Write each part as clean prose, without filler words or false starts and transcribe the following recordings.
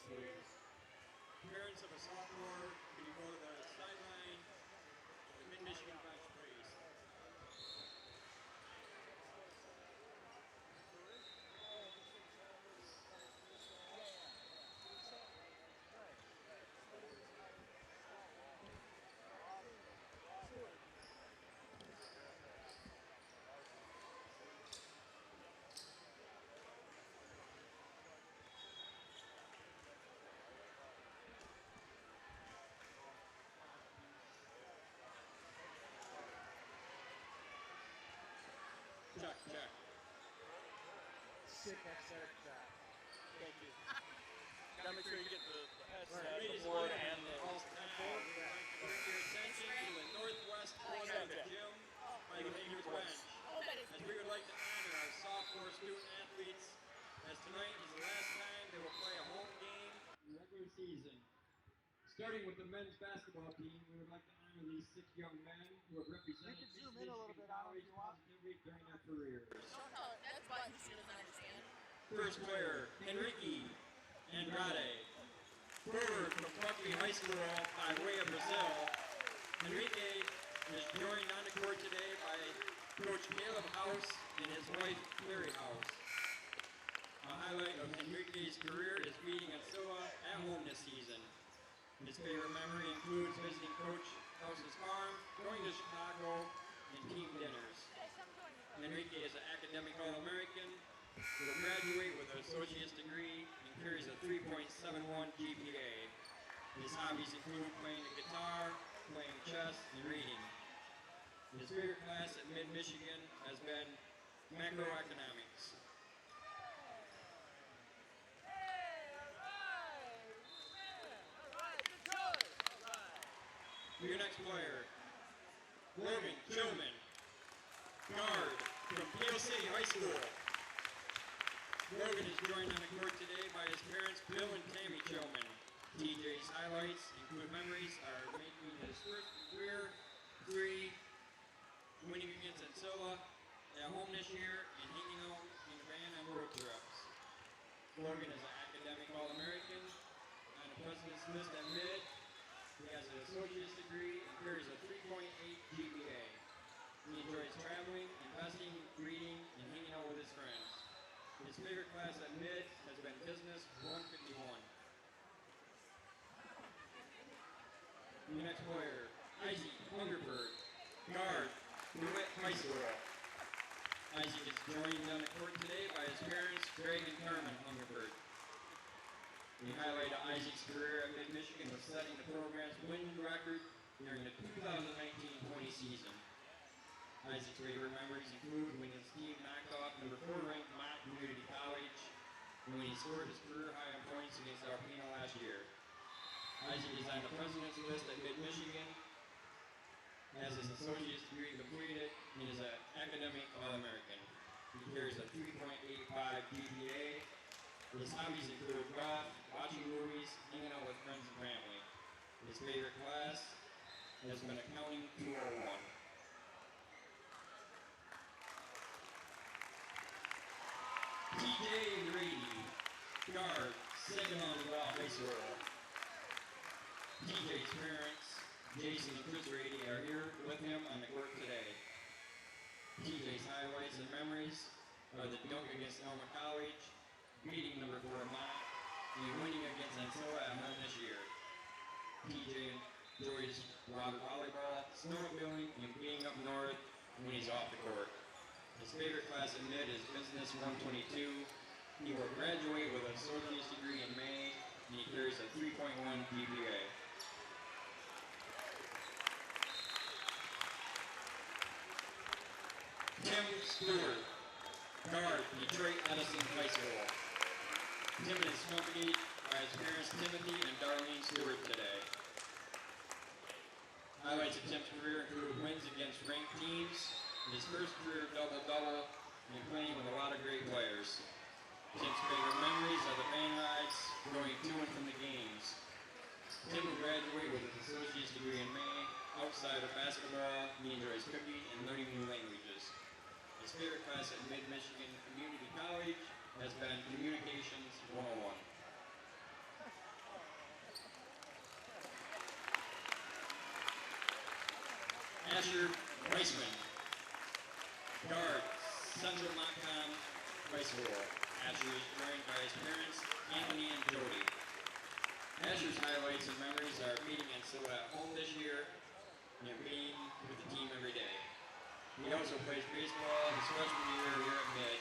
Parents of a sophomore, can you go to the sideline? The Mid-Michigan bench, please. Check. Sick aesthetic shot. Thank you. Gotta make sure you get the headset, Ladies the and board, gentlemen, and the... all time, bring your attention to the northwest corner of the gym by the leader's bench, as we would like to honor our sophomore student athletes, as tonight is the last time they will play a home game in the regular season. Starting with the men's basketball team, we would like to honor these 6 young men who have represented Michigan College positively during their careers. That's why he doesn't understand. First player, Enrique Andrade. Forward from Buckley High School by way of Brazil, Enrique is joined on the court today by Coach Caleb House and his wife, Carrie House. A highlight of Enrique's career is beating Ancilla at home this season. His favorite memory includes visiting Coach House's farm, going to Chicago, and team dinners. Enrique is an academic All-American, will graduate with an associate's degree and carries a 3.71 GPA. His hobbies include playing the guitar, playing chess, and reading. His favorite class at Mid-Michigan has been macroeconomics. Your next player, Logan Chillman, guard from Peel City High School. Logan is joined on the court today by his parents, Bill and Tammy Chillman. TJ's highlights include memories are making his first career 3, winning against Ancilla at home this year, and hanging out in van on road trips. Logan is an academic All-American on the President's List at Mid. He has an associate's degree and carries a 3.8 GPA. He enjoys traveling, investing, reading, and hanging out with his friends. His favorite class at Mid has been Business 151. The next player, Isaac Hungerberg, guard, DeWitt High School. Isaac is joined on the court today by his parents, Greg and Carmen Hungerberg. The highlight of Isaac's career at Mid-Michigan was setting the program's winning record during the 2019-20 season. Isaac's favorite memories include when his team knocked off number 4 ranked Mott Community College and when he scored his career high in points against Alpena last year. Isaac is on the President's List at Mid-Michigan, has his associate's degree completed, and is an academic All-American. He carries a 3.85 GPA. His hobbies include golf, watching movies, hanging out with friends and family. His favorite class has been Accounting 201. TJ Grady, guard, Saginaw High School. TJ's parents, Jason and Chris Grady, are here with him on the court today. TJ's highlights and memories are the dunk against Elma College, beating number 4 Mott, and winning against Ancilla at home this year. TJ enjoys water volleyball, snowmobiling, and being up north when he's off the court. His favorite class at Mid is Business 122. He will graduate with an associate's degree in May, and he carries a 3.1 GPA. Tim Stewart, guard, Detroit Edison High School. Tim is accompanied by his parents Timothy and Darlene Stewart today. Highlights of Tim's career include wins against ranked teams, his first career double-double, and playing with a lot of great players. Tim's favorite memories are the van rides, going to and from the games. Tim will graduate with his associate's degree in May. Outside of basketball, he enjoys cooking and learning new languages. His favorite class at Mid-Michigan Community College has been Communications 101. Asher Vissman. Guard, Central Montcalm High School. Asher is joined by his parents, Anthony and Jody. Asher's highlights and memories are meeting and still at home this year and being with the team every day. He also plays baseball his freshman year here at Mid.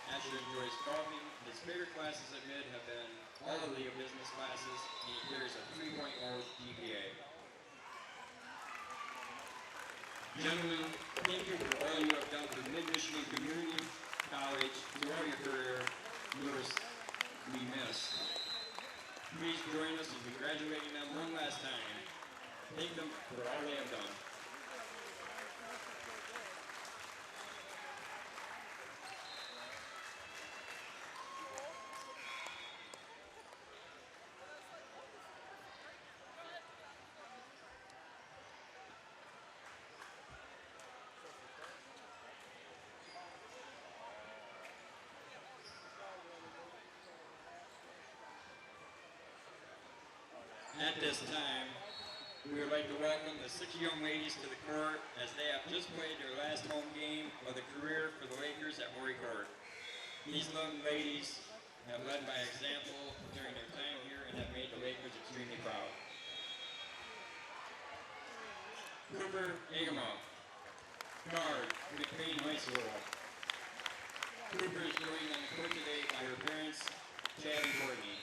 Asher enjoys golfing. His favorite classes at Mid have been all of the business classes, and he carries a 3.0 GPA. Gentlemen, thank you for all you have done for Mid-Michigan Community College throughout your career. You will be missed. Please join us in congratulating them one last time. Thank them for all they have done. At this time, we would like to welcome the 6 young ladies to the court as they have just played their last home game of the career for the Lakers at Maury Court. These young ladies have led by example during their time here and have made the Lakers extremely proud. Cooper Agama, guard, McBain High School. Cooper is joined on the court today by her parents, Chad and Courtney.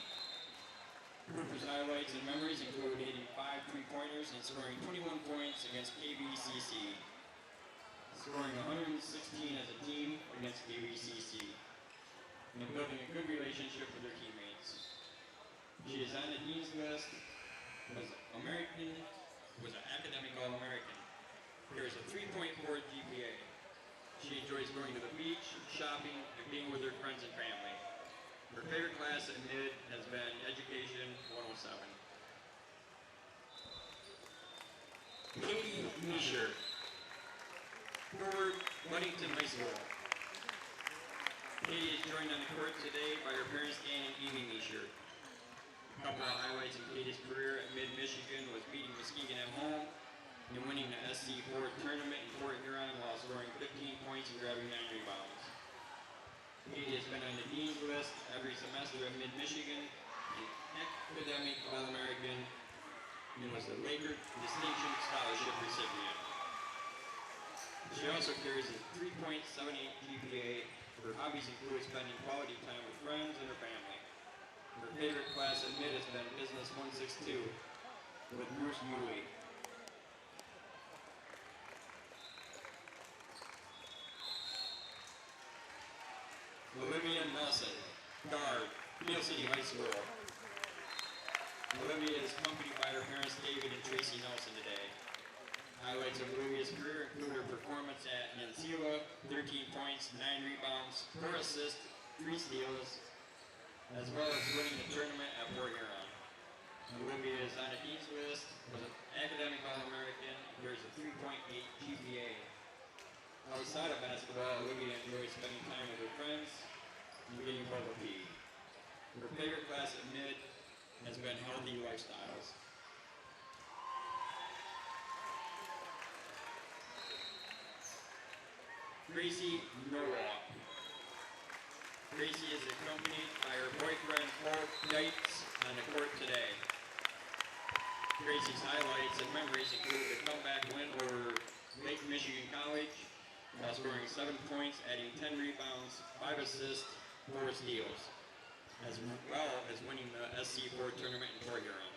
Cooper's highlights and memories include hitting 5 3-pointers and scoring 21 points against KVCC, scoring 116 as a team against KVCC, and building a good relationship with their teammates. She is on the Dean's list, was an academic All-American, carries a 3.4 GPA. She enjoys going to the beach, shopping, and being with her friends and family. Her favorite class at Mid has been Education 107. Katie Meisher, forward, Ludington High School. Katie is joined on the court today by her parents, Dan and Amy Meisher. A couple of highlights in Katie's career at Mid-Michigan was beating Muskegon at home and winning the SC4 tournament in Fort Huron while scoring 15 points and grabbing 9 rebounds. Katie has been on the Dean's list every semester at Mid-Michigan, an academic All-American, and was a Laker Distinction Scholarship recipient. She also carries a 3.78 GPA. Her hobbies include spending quality time with friends and her family. Her favorite class at Mid has been Business 162 with Bruce Mooley. Olivia Nelson, guard, Neal City High School. Olivia is accompanied by her parents David and Tracy Nelson today. Highlights of Olivia's career include her performance at Nansila, 13 points, 9 rebounds, 4 assists, 3 steals, as well as winning the tournament at Fort Huron. Olivia is on a Dean's list, was an academic All-American, carries a 3.8 GPA. Outside of basketball, Olivia enjoys spending time with her friends and getting bubble tea. Her favorite class at Mid has been Healthy Lifestyles. Gracie Noah. Gracie is accompanied by her boyfriend, Paul Dietz, on the court today. Gracie's highlights and memories include the comeback win over Lake Michigan College, while scoring 7 points, adding 10 rebounds, 5 assists, 4 steals, as well as winning the SC4 tournament in Fort Huron.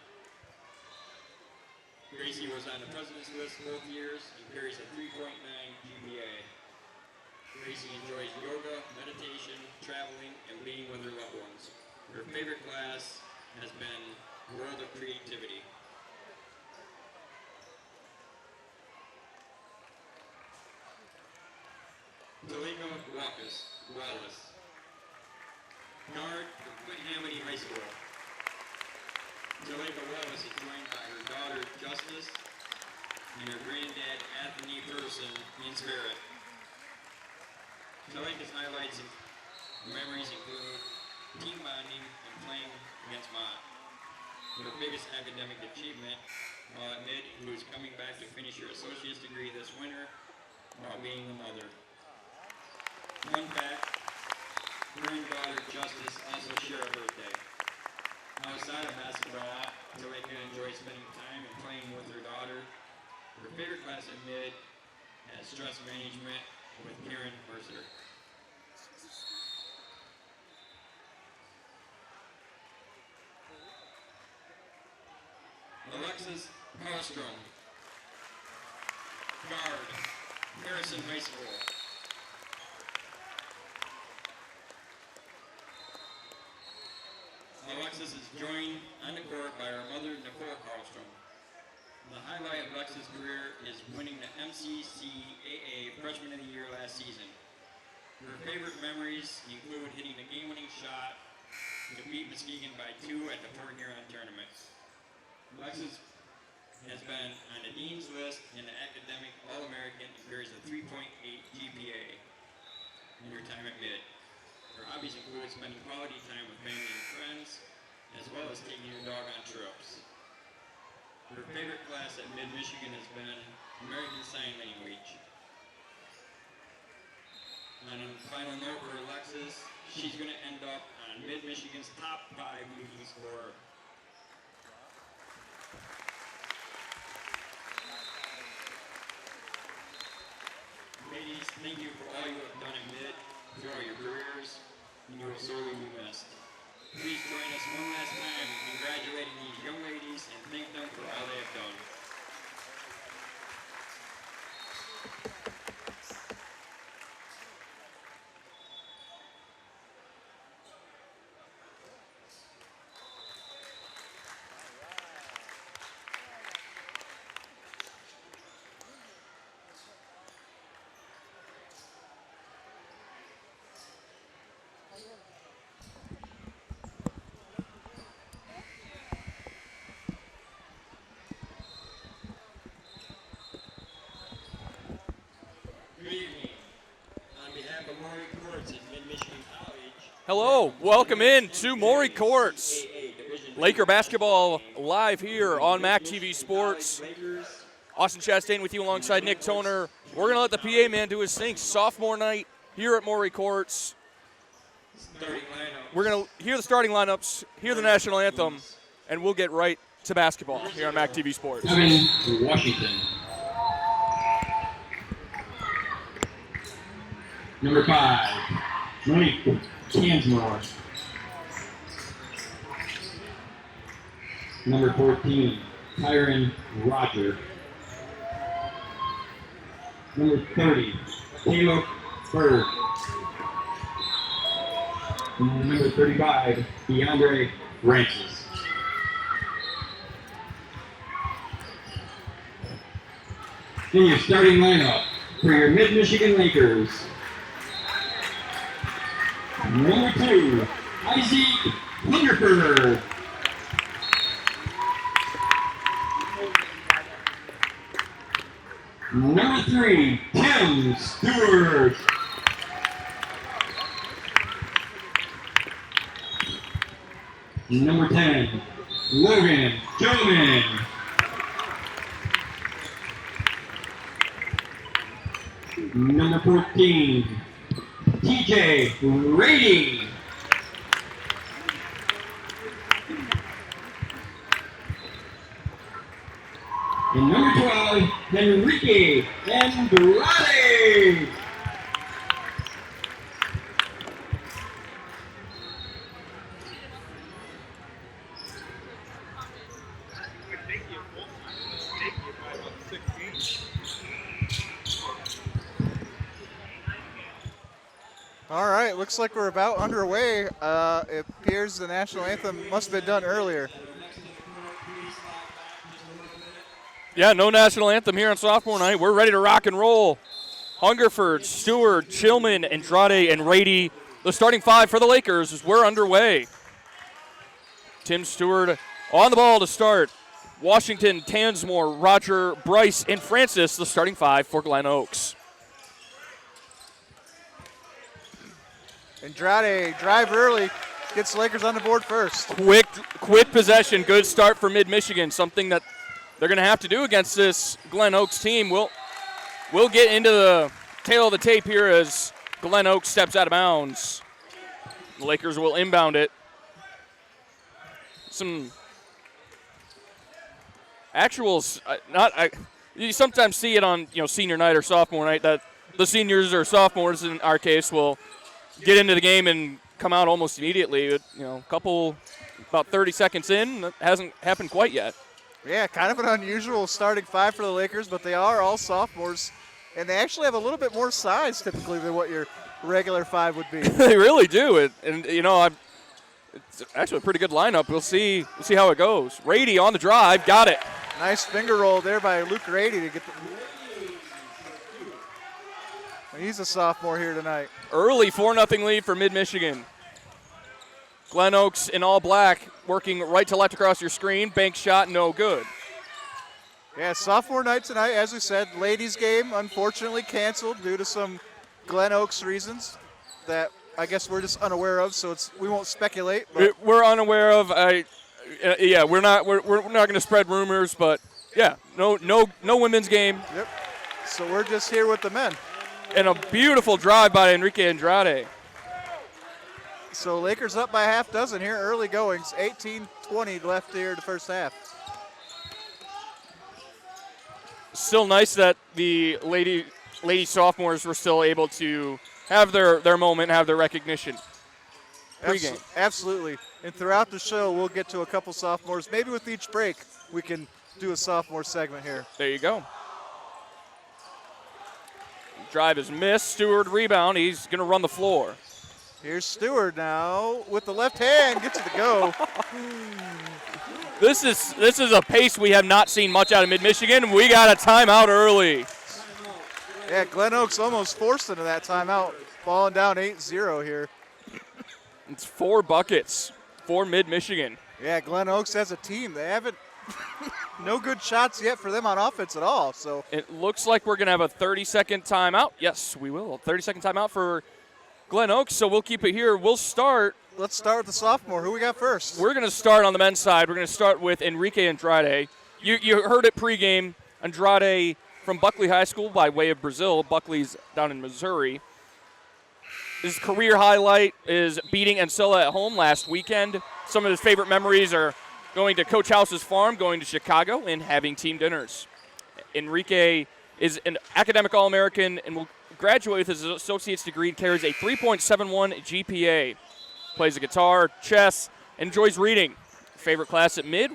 Gracie was on the president's list both years and carries a 3.9 GPA. Gracie enjoys yoga, meditation, traveling, and being with her loved ones. Her favorite class has been World of Creativity. Talika Wallace, guard for Quint Hamady High School. Talika Wallace is joined by her daughter Justice and her granddad Anthony Person in spirit. Talika's highlights and memories include team bonding and playing against Mott. Her biggest academic achievement while at mid, who is coming back to finish her associate's degree this winter while being a mother. Fun fact, her and daughter Justice also share a birthday. Outside of basketball, Rebecca enjoys spending time and playing with her daughter. Her favorite class at mid has stress management with Karen Mercer. Alexis Carlstrom, guard, Harrison High School. Alexis is joined on the court by her mother, Nicole Carlstrom. The highlight of Alexis' career is winning the MCCAA Freshman of the Year last season. Her favorite memories include hitting the game-winning shot to beat Muskegon by 2 at the Port Huron tournament. Alexis has been on the Dean's List and the Academic All-American and carries a 3.8 GPA in her time at mid. Her hobbies include spending quality time with family and friends, as well as taking your dog on trips. Her favorite class at Mid-Michigan has been American Sign Language. And on a final note for Alexis, she's going to end up on Mid-Michigan's top 5 leading scorer. Ladies, thank you for all you have done at Mid throughout your careers, and you will sorely be missed. Please join us one last time in congratulating these young ladies and thank them for all they have done. Good evening. On behalf of Maury Courts at Mid-Michigan College. Hello, welcome in to Maury Courts. Laker basketball live here on MAC TV Sports. Austin Chastain with you alongside Nick Toner. We're going to let the PA man do his thing. Sophomore night here at Maury Courts. We're going to hear the starting lineups, hear the national anthem, and we'll get right to basketball here on MAC TV Sports. Coming to Washington. Number 5, Monique Cansmore. Number 14, Tyron Roger. Number 30, Caleb Berg. Number 35, DeAndre Francis. Then your starting lineup for your Mid-Michigan Lakers. Number 2, Isaac Hungerford. Number 3, Tim Stewart. Number 10, Logan Chillman. Number 14, TJ Rady. And number 12, Enrique Andrade. All right, looks like we're about underway. It appears the national anthem must have been done earlier. Yeah, no national anthem here on sophomore night. We're ready to rock and roll. Hungerford, Stewart, Chillman, Andrade, and Rady. The starting 5 for the Lakers as we're underway. Tim Stewart on the ball to start. Washington, Tansmore, Roger, Bryce, and Francis, the starting 5 for Glen Oaks. Andrade, drive early, gets the Lakers on the board first. Quick possession, good start for Mid-Michigan, something that they're going to have to do against this Glen Oaks team. We'll get into the tail of the tape here as Glen Oaks steps out of bounds. The Lakers will inbound it. Some actuals, you sometimes see it on senior night or sophomore night that the seniors or sophomores in our case will get into the game and come out almost immediately. About 30 seconds in, that hasn't happened quite yet. Yeah, kind of an unusual starting five for the Lakers, but they are all sophomores, and they actually have a little bit more size typically than what your regular five would be. They really do. It's actually a pretty good lineup. We'll see how it goes. Rady on the drive, got it. Nice finger roll there by Luke Rady to get he's a sophomore here tonight. Early 4-0 lead for Mid-Michigan. Glen Oaks in all black, working right to left across your screen. Bank shot, no good. Yeah, sophomore night tonight, as we said, ladies game unfortunately canceled due to some Glen Oaks reasons that I guess we're just unaware of, so we won't speculate. But we're unaware of. We're not going to spread rumors, but yeah, no women's game. Yep. So we're just here with the men. And a beautiful drive by Enrique Andrade. So Lakers up by half dozen here, early goings, 18-20 left here in the first half. Still nice that the lady sophomores were still able to have their moment, have their recognition. Pre-game. Absolutely. And throughout the show, we'll get to a couple sophomores. Maybe with each break, we can do a sophomore segment here. There you go. Drive is missed. Stewart rebound. He's going to run the floor. Here's Stewart now with the left hand. Gets it to go. This is a pace we have not seen much out of Mid-Michigan. We got a timeout early. Yeah, Glen Oaks almost forced into that timeout. Falling down 8-0 here. It's 4 buckets for Mid-Michigan. Yeah, Glen Oaks as a team, they haven't no good shots yet for them on offense at all. So it looks like we're going to have a 30-second timeout. Yes, we will. 30-second timeout for Glen Oaks, so we'll keep it here. Let's start with the sophomore. Who we got first? We're going to start on the men's side. We're going to start with Enrique Andrade. You heard it pregame. Andrade from Buckley High School by way of Brazil. Buckley's down in Missouri. His career highlight is beating Ancilla at home last weekend. Some of his favorite memories are going to Coach House's farm, going to Chicago, and having team dinners. Enrique is an academic All-American and will graduate with his associate's degree and carries a 3.71 GPA. Plays the guitar, chess, enjoys reading. Favorite class at Mid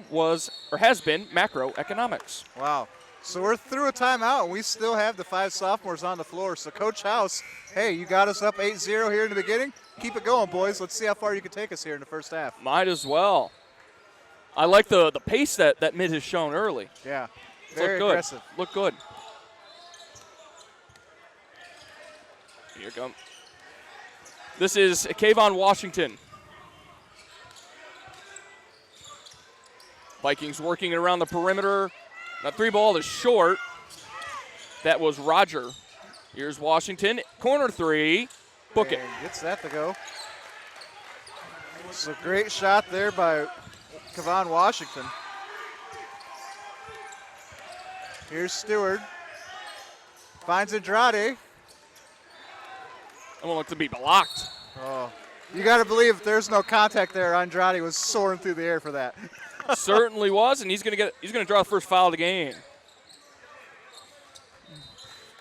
has been macroeconomics. Wow. So we're through a timeout, and we still have the 5 sophomores on the floor. So Coach House, hey, you got us up 8-0 here in the beginning. Keep it going, boys. Let's see how far you can take us here in the first half. Might as well. I like the pace that Mid has shown early. Yeah, very aggressive. Look good. Here comes. This is Kayvon Washington. Vikings working it around the perimeter. That 3 ball is short. That was Roger. Here's Washington. Corner 3. Book it. Gets that to go. It's a great shot there by Kayvon Washington. Here's Stewart. Finds Andrade. I want it to be blocked. Oh, you got to believe if there's no contact there, Andrade was soaring through the air for that. Certainly was, and he's going to draw the first foul of the game.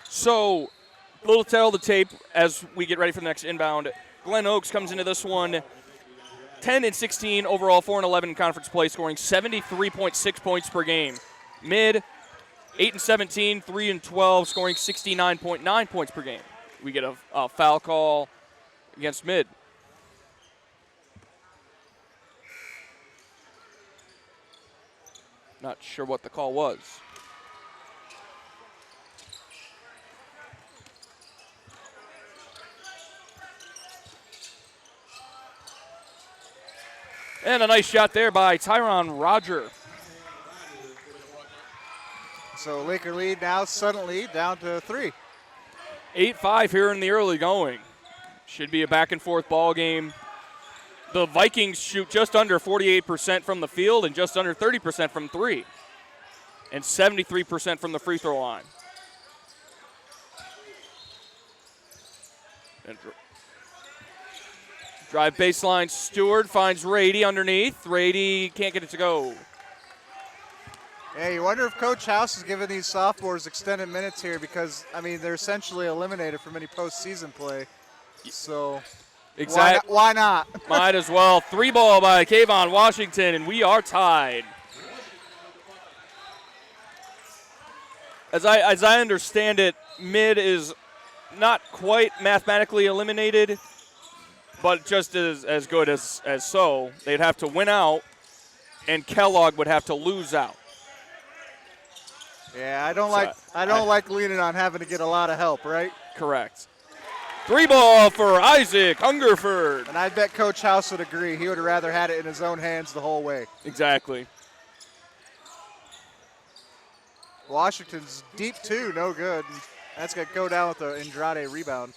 So, a little tail of the tape as we get ready for the next inbound. Glen Oaks comes into this one 10-16 overall, 4-11 in conference play, scoring 73.6 points per game. Mid 8-17, 3-12, scoring 69.9 points per game. We get a foul call against Mid. Not sure what the call was. And a nice shot there by Tyron Roger. So Laker lead now suddenly down to 3. 8-5 here in the early going. Should be a back-and-forth ball game. The Vikings shoot just under 48% from the field and just under 30% from 3. and 73% from the free throw line. And drive baseline, Stewart finds Rady underneath. Rady can't get it to go. Yeah, you wonder if Coach House is giving these sophomores extended minutes here because, I mean, they're essentially eliminated from any postseason play. So why not? Might as well. 3 ball by Kayvon Washington, and we are tied. As I understand it, Mid is not quite mathematically eliminated, but just as good as so. They'd have to win out, and Kellogg would have to lose out. Yeah, I don't like leaning on having to get a lot of help, right? Correct. 3 ball for Isaac Hungerford. And I bet Coach House would agree. He would have rather had it in his own hands the whole way. Exactly. Washington's deep two, no good. That's going to go down with the Andrade rebound.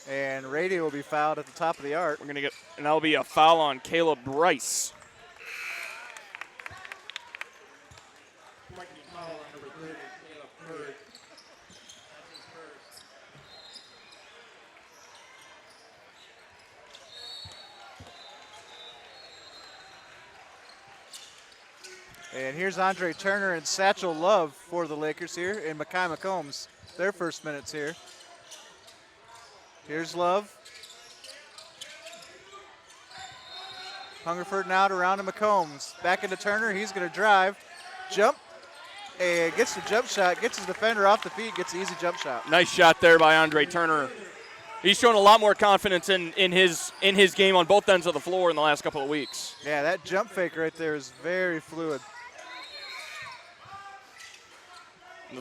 And Rady will be fouled at the top of the arc. We're going to get, and that'll be a foul on Caleb Bryce. And here's Andre Turner and Satchel Love for the Lakers here, and Mekhi McCombs, their first minutes here. Here's Love. Hungerford now around to McCombs. Back into Turner, he's gonna drive, jump, and gets the jump shot, gets his defender off the feet, gets the easy jump shot. Nice shot there by Andre Turner. He's shown a lot more confidence in his game on both ends of the floor in the last couple of weeks. Yeah, that jump fake right there is very fluid.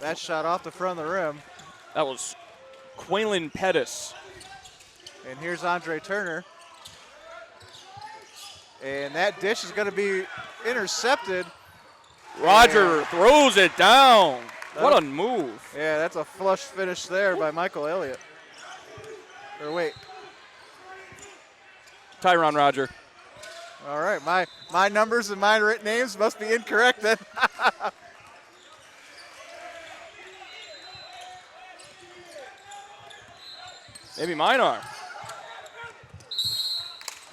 That shot off the front of the rim. That was Quaylen Pettis. And here's Andre Turner. And that dish is going to be intercepted. Roger throws it down. What a move. Yeah, that's a flush finish there by Michael Elliott. Or wait. Tyron Roger. All right, my numbers and my written names must be incorrect then. Maybe mine are.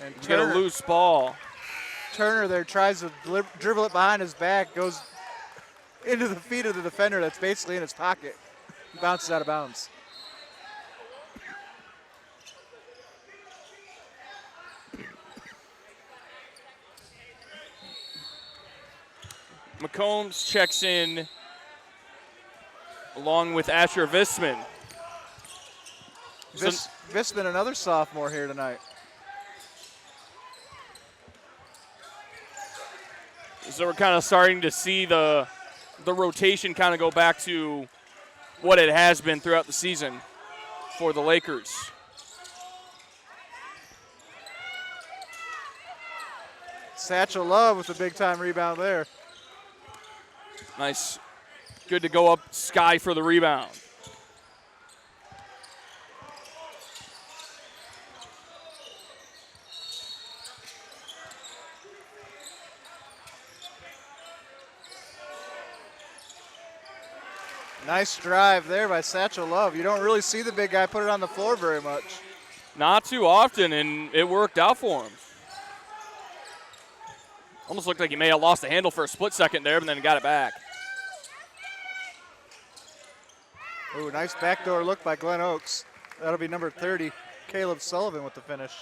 And Get a loose ball. Turner there tries to dribble it behind his back, goes into the feet of the defender that's basically in his pocket. Bounces out of bounds. McCombs checks in along with Asher Vissman. Vissman, another sophomore here tonight. So we're kind of starting to see the rotation kind of go back to what it has been throughout the season for the Lakers. Satchel Love with a big-time rebound there. Nice. Good to go up Sky for the rebound. Nice drive there by Satchel Love. You don't really see the big guy put it on the floor very much. Not too often, and it worked out for him. Almost looked like he may have lost the handle for a split second there, but then got it back. Ooh, nice backdoor look by Glen Oaks. That'll be number 30, Caleb Sullivan with the finish.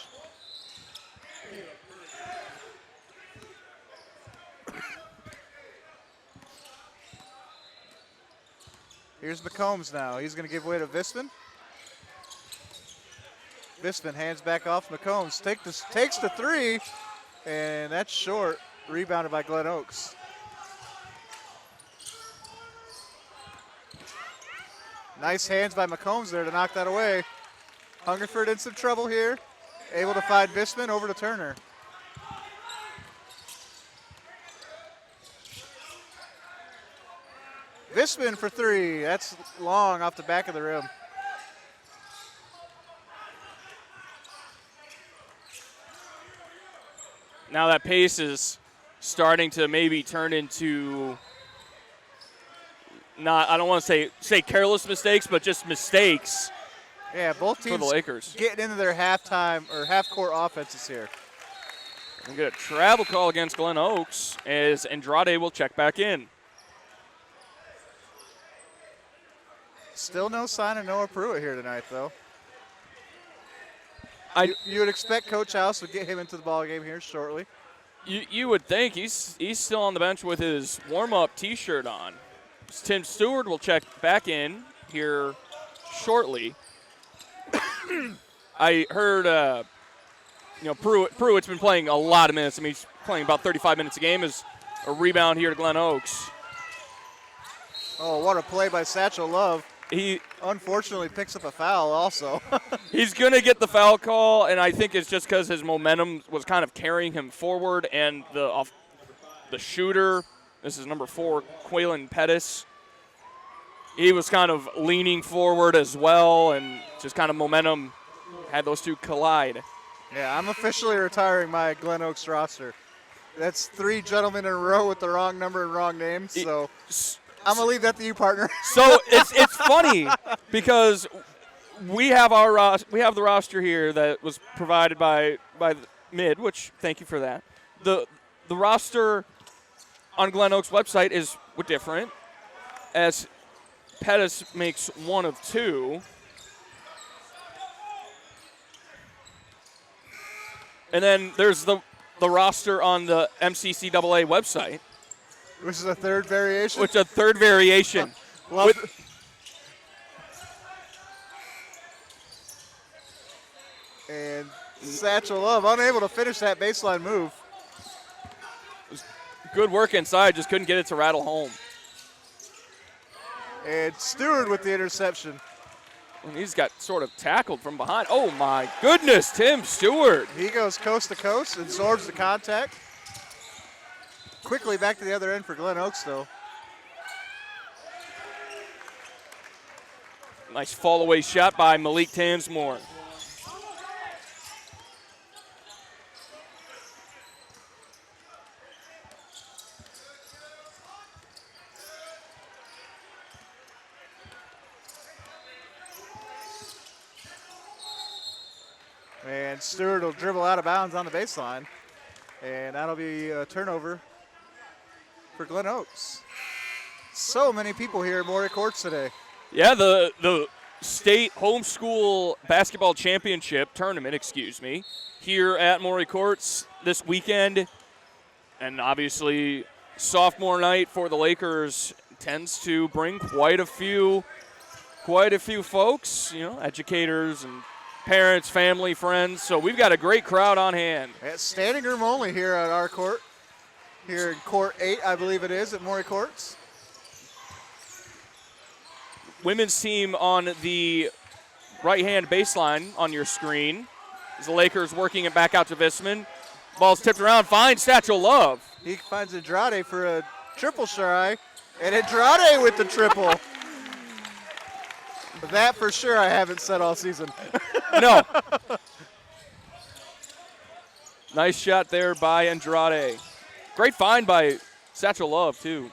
Here's McCombs now. He's going to give way to Vissman. Vissman hands back off McCombs. Takes the three, and that's short. Rebounded by Glen Oaks. Nice hands by McCombs there to knock that away. Hungerford in some trouble here. Able to find Vissman over to Turner. Vissman for three. That's long off the back of the rim. Now that pace is starting to maybe turn into not, I don't want to say careless mistakes, but just mistakes. Yeah, both teams for the Lakers getting into their halftime or half-court offenses here. We get a travel call against Glen Oaks as Andrade will check back in. Still no sign of Noah Pruitt here tonight, though. You would expect Coach House would get him into the ballgame here shortly. You would think he's still on the bench with his warm-up T-shirt on. Tim Stewart will check back in here shortly. I heard, Pruitt's been playing a lot of minutes. I mean, he's playing about 35 minutes a game as a rebound here to Glen Oaks. Oh, what a play by Satchel Love. He unfortunately picks up a foul also. He's going to get the foul call, and I think it's just because his momentum was kind of carrying him forward, and the shooter, this is number 4, Quaylen Pettis, he was kind of leaning forward as well, and just kind of momentum had those two collide. Yeah, I'm officially retiring my Glen Oaks roster. That's 3 gentlemen in a row with the wrong number and wrong name, so I'm going to leave that to you, partner. So it's funny because we have the roster here that was provided by the Mid, which thank you for that. The roster on Glen Oaks website is different, as Pettis makes 1 of 2. And then there's the roster on the MCCAA website. Which is a third variation? Which is a third variation. And Satchel Love unable to finish that baseline move. Good work inside, just couldn't get it to rattle home. And Stewart with the interception. And he's got sort of tackled from behind. Oh my goodness, Tim Stewart. He goes coast to coast, absorbs the contact. Quickly back to the other end for Glen Oaks, though. Nice fall away shot by Malik Tansmore. And Stewart will dribble out of bounds on the baseline. And that'll be a turnover for Glen Oaks. So many people here at Maury Courts today. Yeah, the state homeschool basketball championship tournament, here at Maury Courts this weekend. And obviously, sophomore night for the Lakers tends to bring quite a few folks, educators and parents, family, friends. So we've got a great crowd on hand. It's standing room only here at our court. Here in Court 8, I believe it is, at Maury Courts. Women's team on the right-hand baseline on your screen. As the Lakers working it back out to Vissman. Ball's tipped around, finds Satchel Love. He finds Andrade for a triple try, and Andrade with the triple. That for sure I haven't said all season. No. Nice shot there by Andrade. Great find by Satchel Love, too.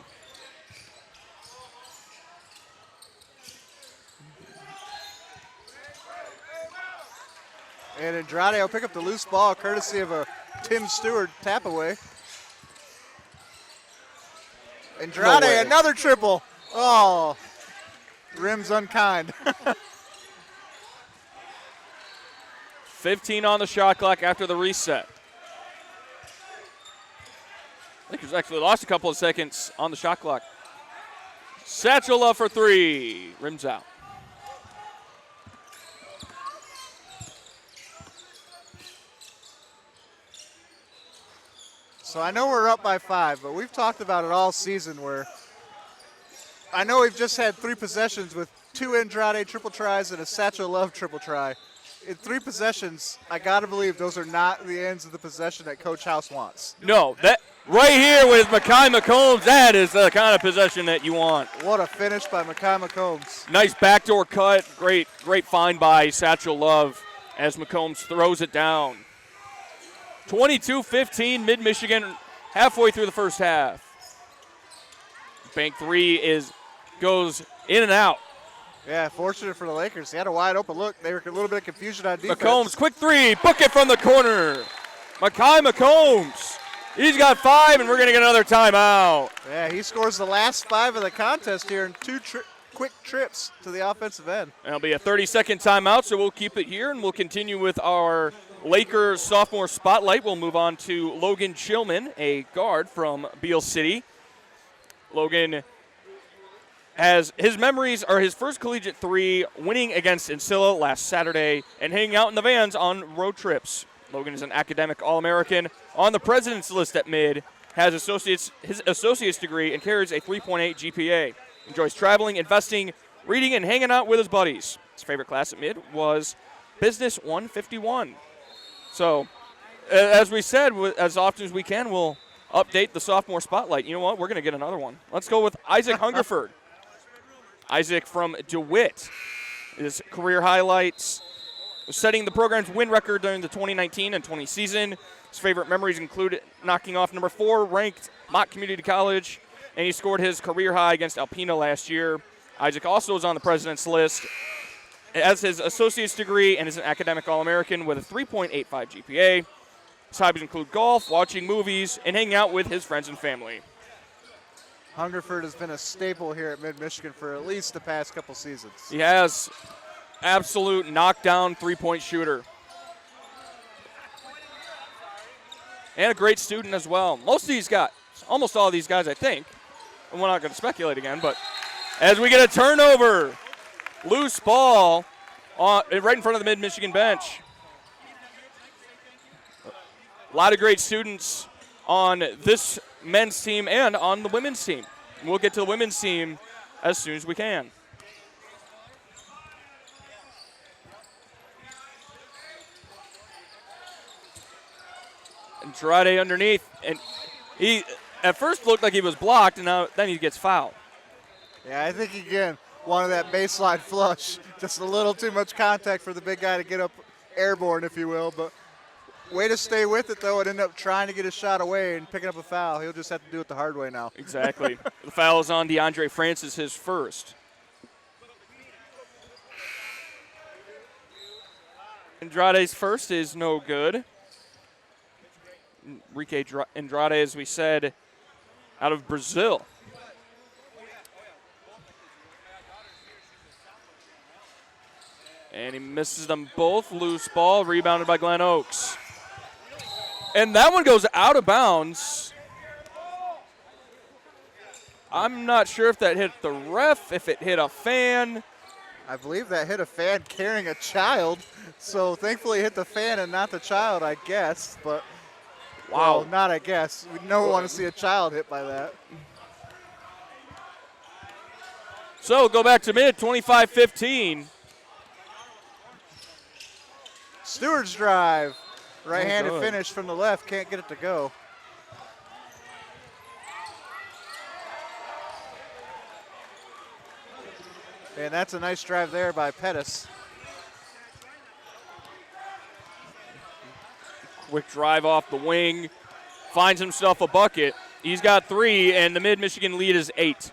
And Andrade will pick up the loose ball courtesy of a Tim Stewart tap away. Andrade, another triple. Oh, rim's unkind. 15 on the shot clock after the reset. Lakers actually lost a couple of seconds on the shot clock. Satchel Love for 3. Rims out. So I know we're up by 5, but we've talked about it all season where I know we've just had 3 possessions with 2 Andrade triple tries and a Satchel Love triple try. In 3 possessions, I got to believe those are not the ends of the possession that Coach House wants. No, that right here with Mekhi McCombs, that is the kind of possession that you want. What a finish by Mekhi McCombs. Nice backdoor cut. Great find by Satchel Love as McCombs throws it down. 22-15, Mid-Michigan halfway through the first half. Bank three goes in and out. Yeah, fortunate for the Lakers. He had a wide open look. They were a little bit of confusion on defense. McCombs, quick three, book it from the corner. Makai McCombs. He's got 5, and we're going to get another timeout. Yeah, he scores the last 5 of the contest here in 2 quick trips to the offensive end. It'll be a 30-second timeout, so we'll keep it here, and we'll continue with our Lakers sophomore spotlight. We'll move on to Logan Chillman, a guard from Beale City. Logan has his memories are his first collegiate 3, winning against Ancilla last Saturday, and hanging out in the vans on road trips. Logan is an academic All-American on the President's List at Mid, has his associate's degree, and carries a 3.8 GPA. Enjoys traveling, investing, reading, and hanging out with his buddies. His favorite class at Mid was Business 151. So, as we said, as often as we can, we'll update the sophomore spotlight. You know what? We're going to get another one. Let's go with Isaac Hungerford. Isaac from DeWitt. His career highlights: setting the program's win record during the 2019 and 20 season. His favorite memories include knocking off number 4 ranked Mott Community College, and he scored his career high against Alpena last year. Isaac also is on the President's List as his associate's degree and is an academic All-American with a 3.85 GPA. His hobbies include golf, watching movies, and hanging out with his friends and family. Hungerford has been a staple here at Mid-Michigan for at least the past couple seasons. He has absolute knockdown three-point shooter. And a great student as well. Almost all of these guys, I think, and we're not going to speculate again, but as we get a turnover, loose ball right in front of the Mid-Michigan bench. A lot of great students on this men's team and on the women's team. We'll get to the women's team as soon as we can. Andrade underneath, and he at first looked like he was blocked, and then he gets fouled. Yeah, I think again wanted that baseline flush. Just a little too much contact for the big guy to get up airborne, if you will. But way to stay with it, though, and end up trying to get a shot away and picking up a foul. He'll just have to do it the hard way now. Exactly. The foul is on DeAndre Francis, his first. Andrade's first is no good. Enrique Andrade, as we said, out of Brazil. And he misses them both. Loose ball, rebounded by Glen Oaks. And that one goes out of bounds. I'm not sure if that hit the ref, if it hit a fan. I believe that hit a fan carrying a child. So thankfully it hit the fan and not the child, I guess. But, wow. Well, not I guess. We never want to see a child hit by that. So go back to mid, 25-15. Stewart's drive. Right-handed finish from the left. Can't get it to go. And that's a nice drive there by Pettis. Quick drive off the wing. Finds himself a bucket. He's got 3, and the Mid-Michigan lead is 8.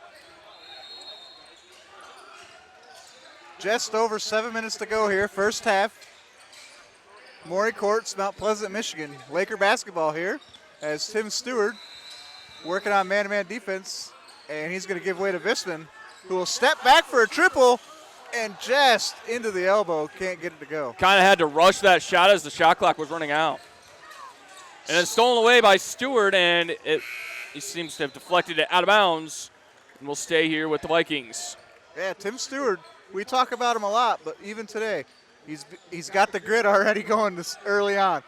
Just over 7 minutes to go here, first half. Morey Courts, Mount Pleasant, Michigan. Laker basketball here as Tim Stewart working on man-to-man defense, and he's going to give way to Vissman, who will step back for a triple and just into the elbow. Can't get it to go. Kind of had to rush that shot as the shot clock was running out. And it's stolen away by Stewart, and he seems to have deflected it out of bounds, and will stay here with the Vikings. Yeah, Tim Stewart, we talk about him a lot, but even today, he's got the grit already going this early on.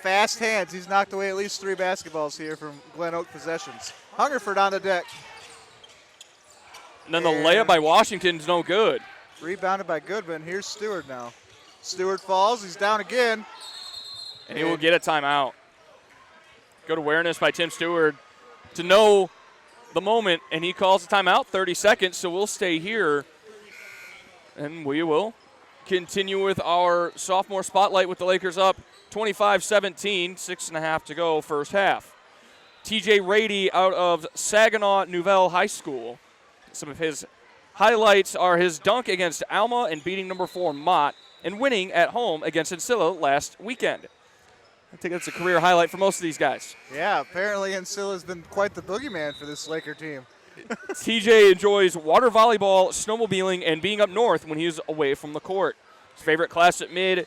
Fast hands. He's knocked away at least 3 basketballs here from Glen Oak possessions. Hungerford on the deck. And then the layup by Washington's no good. Rebounded by Goodman. Here's Stewart now. Stewart falls. He's down again. And he will get a timeout. Good awareness by Tim Stewart to know the moment, and he calls a timeout, 30 seconds, so we'll stay here. And we will continue with our sophomore spotlight with the Lakers up 25-17, 6.5 to go first half. TJ Rady out of Saginaw Nouvelle High School. Some of his highlights are his dunk against Alma and beating number 4 Mott and winning at home against Ancilla last weekend. I think that's a career highlight for most of these guys. Yeah, apparently Ancilla's been quite the boogeyman for this Laker team. TJ enjoys water volleyball, snowmobiling, and being up north when he is away from the court. His favorite class at mid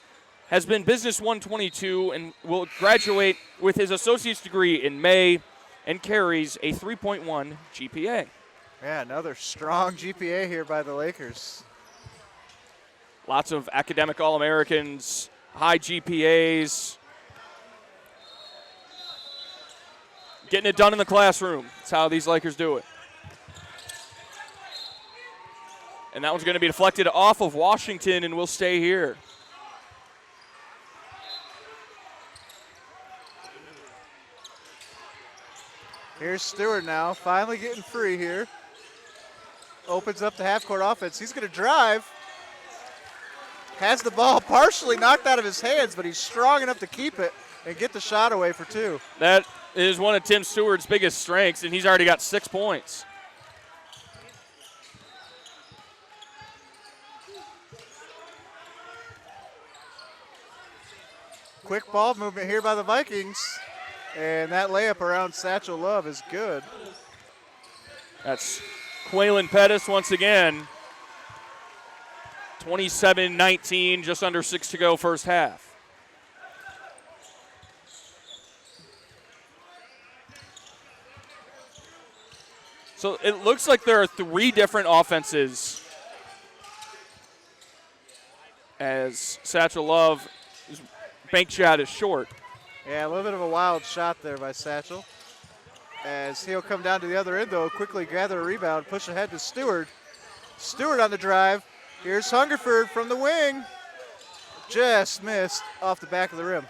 has been Business 122 and will graduate with his associate's degree in May and carries a 3.1 GPA. Yeah, another strong GPA here by the Lakers. Lots of academic All-Americans, high GPAs. Getting it done in the classroom. That's how these Lakers do it. And that one's going to be deflected off of Washington and will stay here. Here's Stewart now, finally getting free here. Opens up the half-court offense. He's going to drive. Has the ball partially knocked out of his hands, but he's strong enough to keep it and get the shot away for 2. That is one of Tim Stewart's biggest strengths, and he's already got 6 points. Quick ball movement here by the Vikings. And that layup around Satchel Love is good. That's Quaylen Pettis once again. 27-19, just under 6 to go first half. So it looks like there are 3 different offenses as Satchel Love, his bank shot is short. Yeah, a little bit of a wild shot there by Satchel. As he'll come down to the other end, though, quickly gather a rebound, push ahead to Stewart. Stewart on the drive. Here's Hungerford from the wing. Just missed off the back of the rim.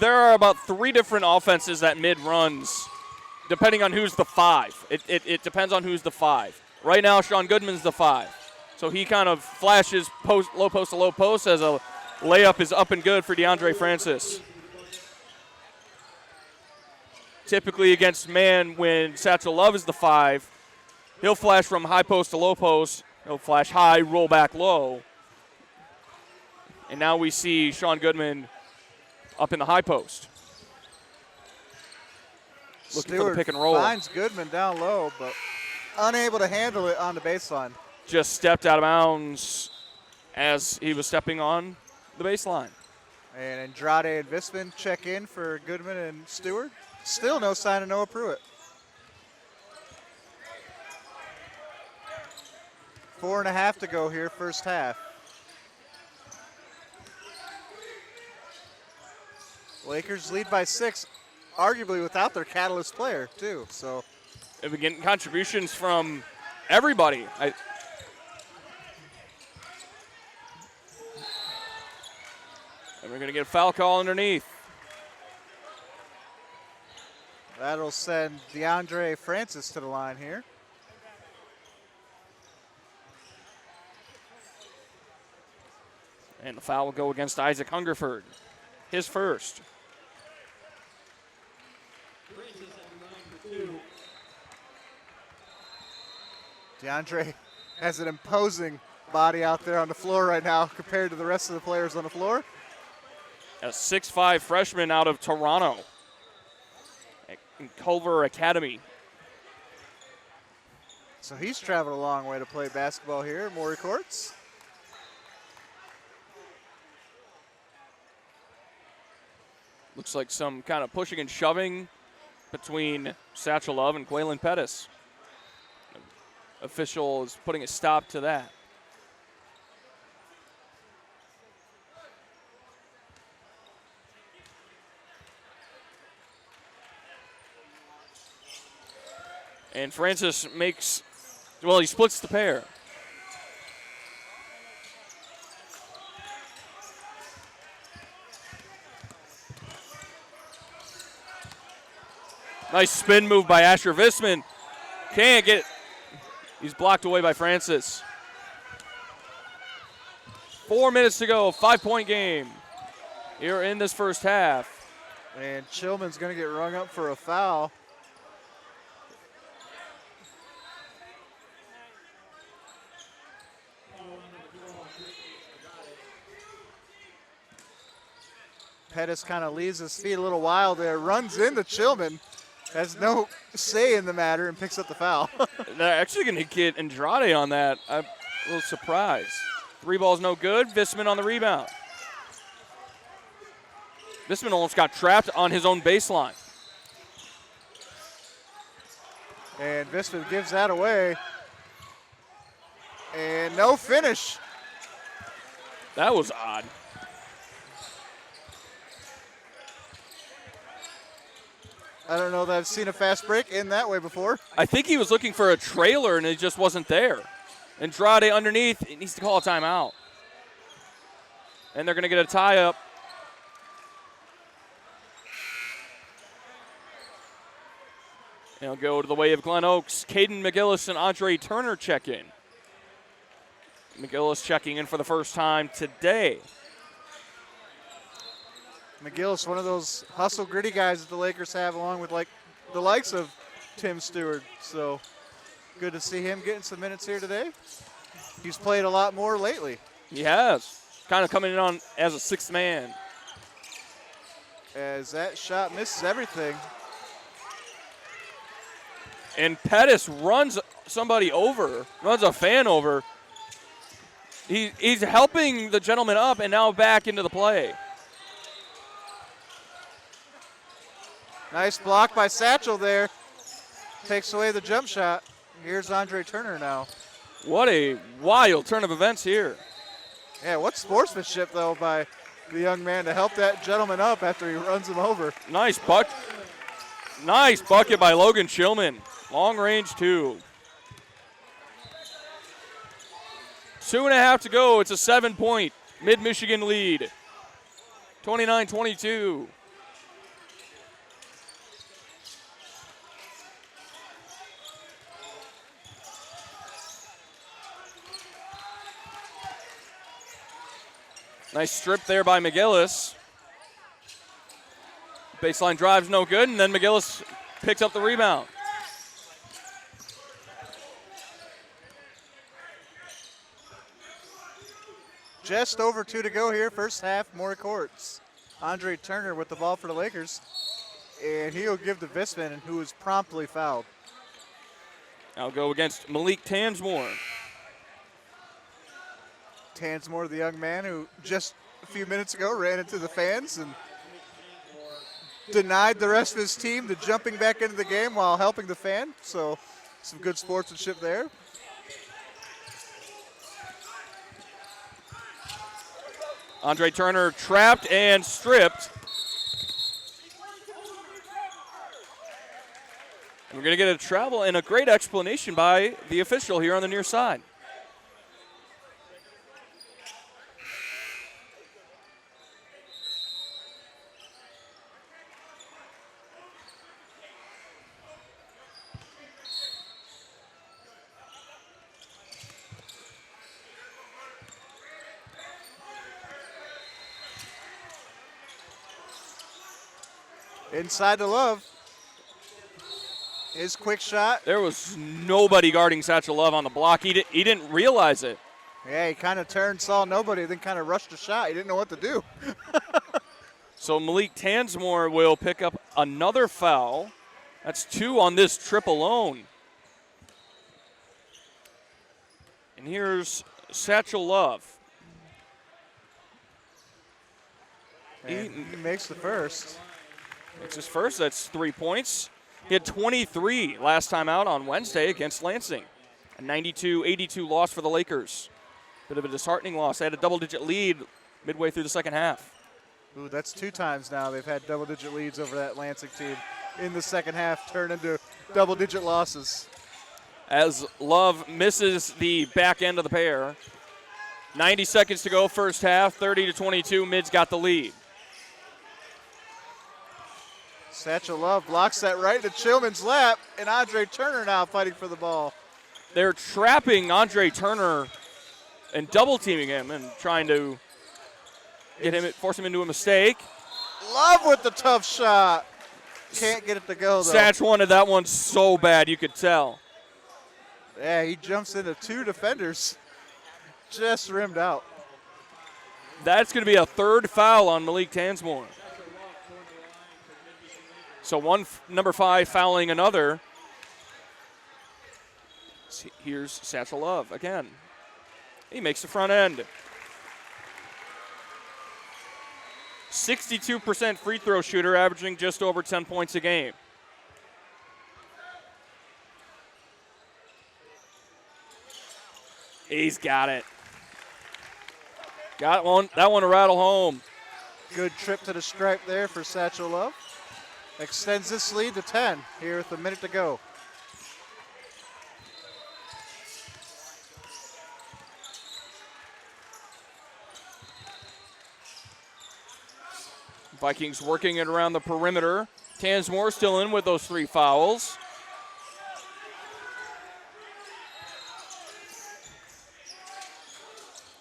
There are about 3 different offenses that mid runs, depending on who's the 5. It depends on who's the 5. Right now, Sean Goodman's the 5. So he kind of flashes low post to low post as a layup is up and good for DeAndre Francis. Typically against man, when Satchel Love is the 5, he'll flash from high post to low post. He'll flash high, roll back low. And now we see Sean Goodman up in the high post. Looking Stewart for the pick and roll. Finds Goodman down low, but unable to handle it on the baseline. Just stepped out of bounds as he was stepping on the baseline. And Andrade and Vissman check in for Goodman and Stewart. Still no sign of Noah Pruitt. 4.5 to go here, first half. Lakers lead by 6, arguably without their catalyst player, too. So They've been getting contributions from everybody. And we're going to get a foul call underneath. that'll send DeAndre Francis to the line here. And the foul will go against Isaac Hungerford, his first. DeAndre has an imposing body out there on the floor right now compared to the rest of the players on the floor. A 6'5 freshman out of Toronto in Culver Academy. So he's traveled a long way to play basketball here at Morey Courts. Looks like some kind of pushing and shoving between Satchel Love and Quaylen Pettis. Official is putting a stop to that. And Francis makes, well, he splits the pair. Nice spin move by Asher Vissman. Can't get it. He's blocked away by Francis. 4 minutes to go, 5-point game. here in this first half. And Chillman's going to get rung up for a foul. Pettis kind of leaves his feet a little wild there, runs into Chillman, has no say in the matter, and picks up the foul. They're actually going to get Andrade on that. I'm a little surprised. 3 balls no good. Vissman on the rebound. Vissman almost got trapped on his own baseline. And Vissman gives that away. And no finish. That was odd. I don't know that I've seen a fast break in that way before. I think he was looking for a trailer and it just wasn't there. Andrade underneath, he needs to call a timeout. And they're going to get a tie-up. And it'll go to the way of Glen Oaks. Caden McGillis and Andre Turner check in. McGillis checking in for the first time today. McGillis, one of those hustle gritty guys that the Lakers have, along with like the likes of Tim Stewart. So good to see him getting some minutes here today. He's played a lot more lately. He has. Kind of coming in on as a sixth man. As that shot misses everything. And Pettis runs somebody over, runs a fan over. He's helping the gentleman up and now back into the play. Nice block by Satchel there. Takes away the jump shot. Here's Andre Turner now. What a wild turn of events here. Yeah, what sportsmanship, though, by the young man to help that gentleman up after he runs him over. Nice bucket by Logan Chillman. Long range, 2. 2.5 to go. It's a 7-point Mid-Michigan lead. 29-22. Nice strip there by McGillis. Baseline drive's no good, and then McGillis picks up the rebound. Just over 2 to go here, first half, more courts. Andre Turner with the ball for the Lakers. And he'll give to Vissman, who is promptly fouled. I'll go against Malik Tansmore. Tansmore, the young man who just a few minutes ago ran into the fans and denied the rest of his team to jumping back into the game while helping the fan. So some good sportsmanship there. Andre Turner trapped and stripped. We're going to get a travel and a great explanation by the official here on the near side. Inside to Love. His quick shot. There was nobody guarding Satchel Love on the block. He didn't realize it. Yeah, he kind of turned, saw nobody, then kind of rushed the shot. He didn't know what to do. So Malik Tansmore will pick up another foul. That's 2 on this trip alone. And here's Satchel Love. He makes the first. Makes his first. That's 3 points. He had 23 last time out on Wednesday against Lansing. A 92-82 loss for the Lakers. Bit of a disheartening loss. They had a double-digit lead midway through the second half. Ooh, that's 2 times now they've had double-digit leads over that Lansing team in the second half, turn into double-digit losses. As Love misses the back end of the pair. 90 seconds to go first half, 30-22. Mid's got the lead. Satchel Love blocks that right into Chillman's lap, and Andre Turner now fighting for the ball. They're trapping Andre Turner and double-teaming him and trying to force him into a mistake. Love with the tough shot. Can't get it to go, though. Satch wanted that one so bad, you could tell. Yeah, he jumps into 2 defenders. Just rimmed out. That's going to be a 3rd foul on Malik Tansmore. So number 5 fouling another. Here's Satchel Love again. He makes the front end. 62% free throw shooter, averaging just over 10 points a game. He's got it. Got that one to rattle home. Good trip to the stripe there for Satchel Love. Extends this lead to 10 here with a minute to go. Vikings working it around the perimeter. Tansmore still in with those 3 fouls.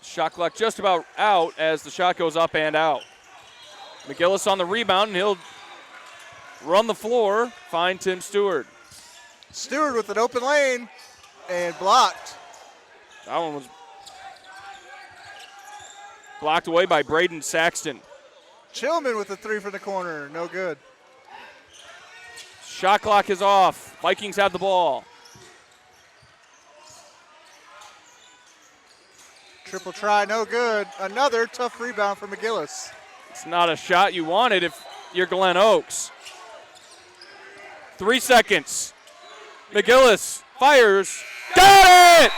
Shot clock just about out as the shot goes up and out. McGillis on the rebound, and he'll run the floor, find Tim Stewart. Stewart with an open lane and blocked. That one was blocked away by Braden Saxton. Chillman with the 3 from the corner, no good. Shot clock is off. Vikings have the ball. Triple try, no good. Another tough rebound for McGillis. It's not a shot you wanted if you're Glen Oaks. 3 seconds. McGillis fires. Got it!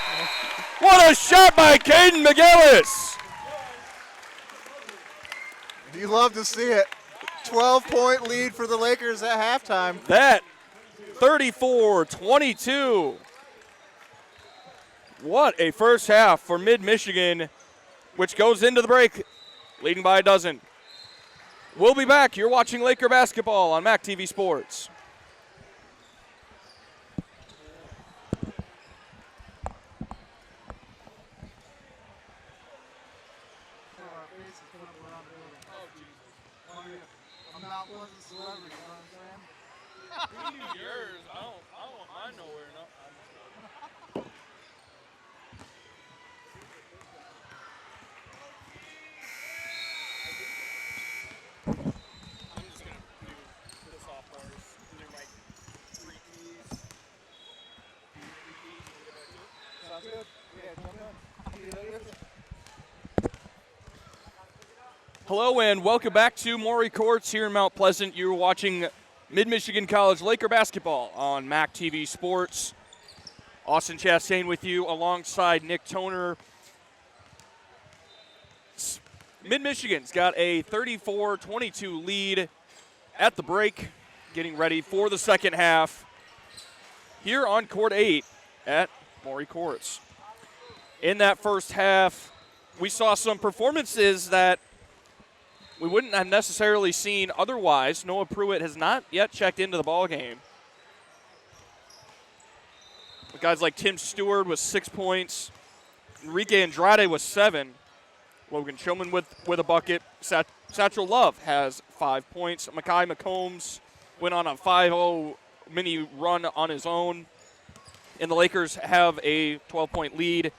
What a shot by Caden McGillis! You love to see it. 12-point lead for the Lakers at halftime. That 34-22. What a first half for Mid-Michigan, which goes into the break, leading by a dozen. We'll be back. You're watching Laker basketball on MAC TV Sports. Yours, I don't want mine nowhere. No. I'm just gonna do the soft bars. Do like 3 keys. Sounds good. Yeah, jump in. Hello and welcome back to Maury Courts here in Mount Pleasant. You're watching Mid-Michigan College Laker basketball on MAC TV Sports. Austin Chastain with you alongside Nick Toner. Mid-Michigan's got a 34-22 lead at the break, getting ready for the second half here on Court 8 at Maury Courts. In that first half, we saw some performances that we wouldn't have necessarily seen otherwise. Noah Pruitt has not yet checked into the ballgame. Guys like Tim Stewart with 6 points. Enrique Andrade with 7. Logan Chillman with a bucket. Satchel Love has 5 points. Makai McCombs went on a 5-0 mini run on his own. And the Lakers have a 12-point lead.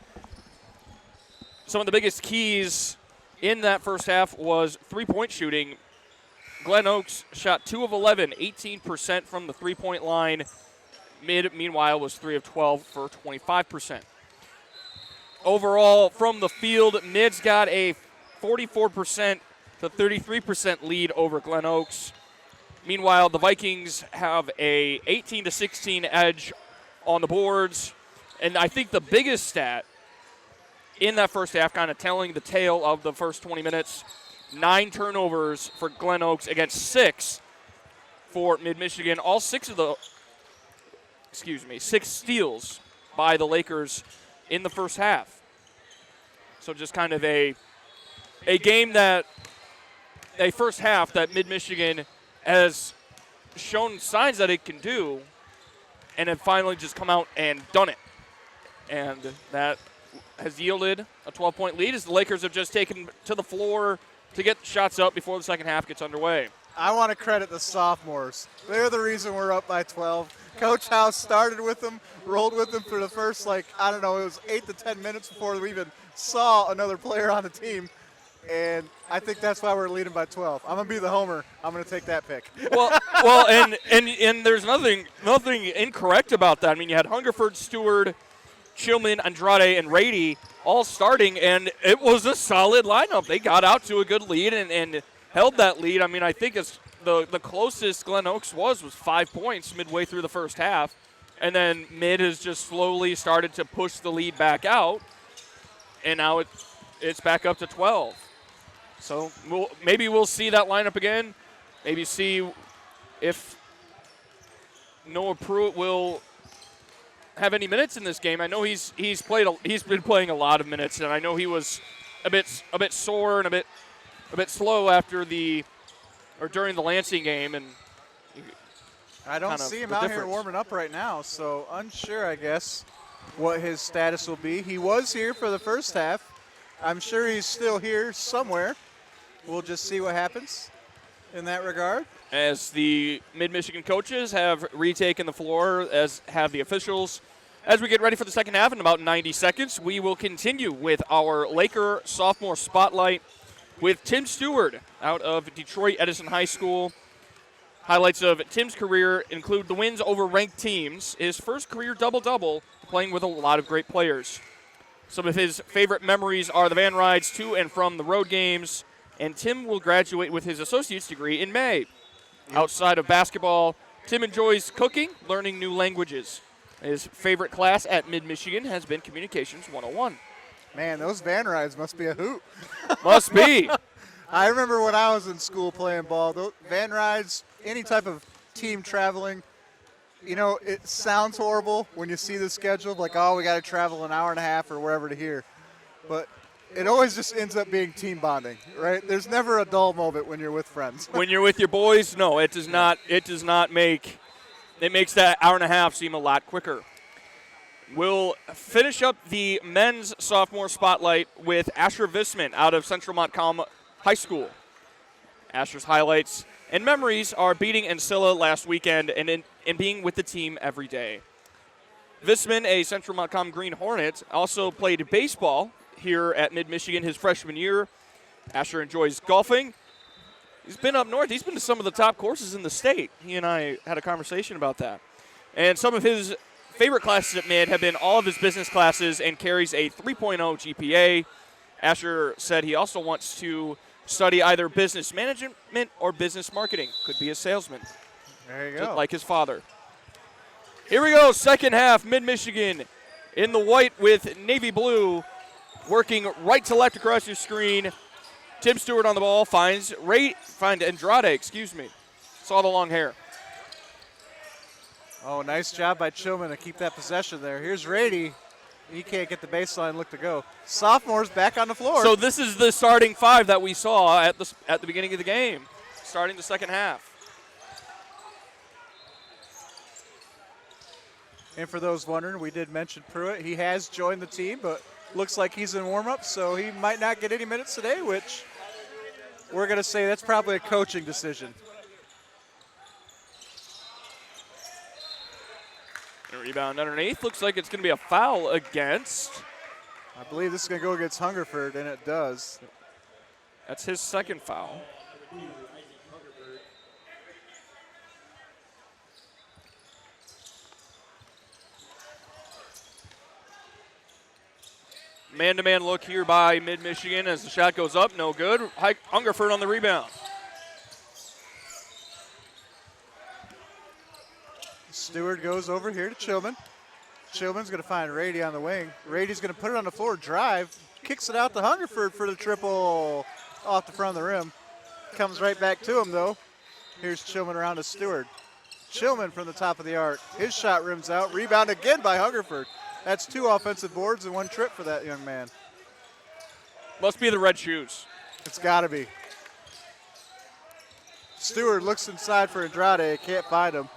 Some of the biggest keys in that first half was three-point shooting. Glen Oaks shot 2 of 11, 18% from the three-point line. Mid, meanwhile, was 3 of 12 for 25%. Overall, from the field, Mid's got a 44% to 33% lead over Glen Oaks. Meanwhile, the Vikings have a 18-16 edge on the boards. And I think the biggest stat in that first half, kind of telling the tale of the first 20 minutes, 9 turnovers for Glen Oaks against 6 for Mid-Michigan. All 6 steals by the Lakers in the first half. So just kind of a game that, a first half that Mid-Michigan has shown signs that it can do and have finally just come out and done it. And that has yielded a 12-point lead as the Lakers have just taken to the floor to get shots up before the second half gets underway. I want to credit the sophomores. They're the reason we're up by 12. Coach House started with them, rolled with them for the first, it was 8 to 10 minutes before we even saw another player on the team. And I think that's why we're leading by 12. I'm going to be the homer. I'm going to take that pick. Well, and there's nothing incorrect about that. I mean, you had Hungerford, Stewart, Chillman, Andrade, and Rady all starting, and it was a solid lineup. They got out to a good lead and held that lead. I mean, I think it's the closest Glen Oaks was 5 points midway through the first half, and then Mid has just slowly started to push the lead back out, and now it's back up to 12. So maybe we'll see that lineup again. Maybe see if Noah Pruitt will have any minutes in this game. I know he's been playing a lot of minutes, and I know he was a bit sore and a bit slow during the Lansing game, and I don't see him out here warming up right now, so unsure, I guess, what his status will be. He was here for the first half. I'm sure he's still here somewhere. We'll just see what happens in that regard. As the Mid-Michigan coaches have retaken the floor, as have the officials. As we get ready for the second half in about 90 seconds, we will continue with our Laker sophomore spotlight with Tim Stewart out of Detroit Edison High School. Highlights of Tim's career include the wins over ranked teams, his first career double-double, playing with a lot of great players. Some of his favorite memories are the van rides to and from the road games, and Tim will graduate with his associate's degree in May. Outside of basketball, Tim enjoys cooking, learning new languages. His favorite class at Mid-Michigan has been Communications 101. Man, those van rides must be a hoot. Must be. I remember when I was in school playing ball, those van rides, any type of team traveling, it sounds horrible when you see the schedule, we got to travel an hour and a half or wherever to here. But it always just ends up being team bonding, right? There's never a dull moment when you're with friends. When you're with your boys, no, it does not. It does not make. It makes that hour and a half seem a lot quicker. We'll finish up the men's sophomore spotlight with Asher Vissman out of Central Montcalm High School. Asher's highlights and memories are beating Ancilla last weekend and being with the team every day. Vissman, a Central Montcalm Green Hornet, also played baseball here at Mid-Michigan his freshman year. Asher enjoys golfing. He's been up north. He's been to some of the top courses in the state. He and I had a conversation about that. And some of his favorite classes at Mid have been all of his business classes and carries a 3.0 GPA. Asher said he also wants to study either business management or business marketing. Could be a salesman. There you go. Like his father. Here we go, second half, Mid-Michigan in the white with navy blue. Working right to left across your screen. Tim Stewart on the ball, finds Andrade, Saw the long hair. Oh, nice job by Chillman to keep that possession there. Here's Rady. He can't get the baseline look to go. Sophomore's back on the floor. So this is the starting five that we saw at the beginning of the game, starting the second half. And for those wondering, we did mention Pruitt. He has joined the team, but looks like he's in warm-up, so he might not get any minutes today, which we're going to say that's probably a coaching decision. A rebound underneath. Looks like it's going to be a foul against. I believe this is going to go against Hungerford, and it does. That's his second foul. Man-to-man look here by Mid-Michigan as the shot goes up. No good. Hungerford on the rebound. Stewart goes over here to Chillman. Chillman's going to find Rady on the wing. Rady's going to put it on the floor, drive, kicks it out to Hungerford for the triple off the front of the rim. Comes right back to him, though. Here's Chillman around to Stewart. Chillman from the top of the arc. His shot rims out. Rebound again by Hungerford. That's 2 offensive boards and 1 trip for that young man. Must be the red shoes. It's got to be. Stewart looks inside for Andrade. Can't find him.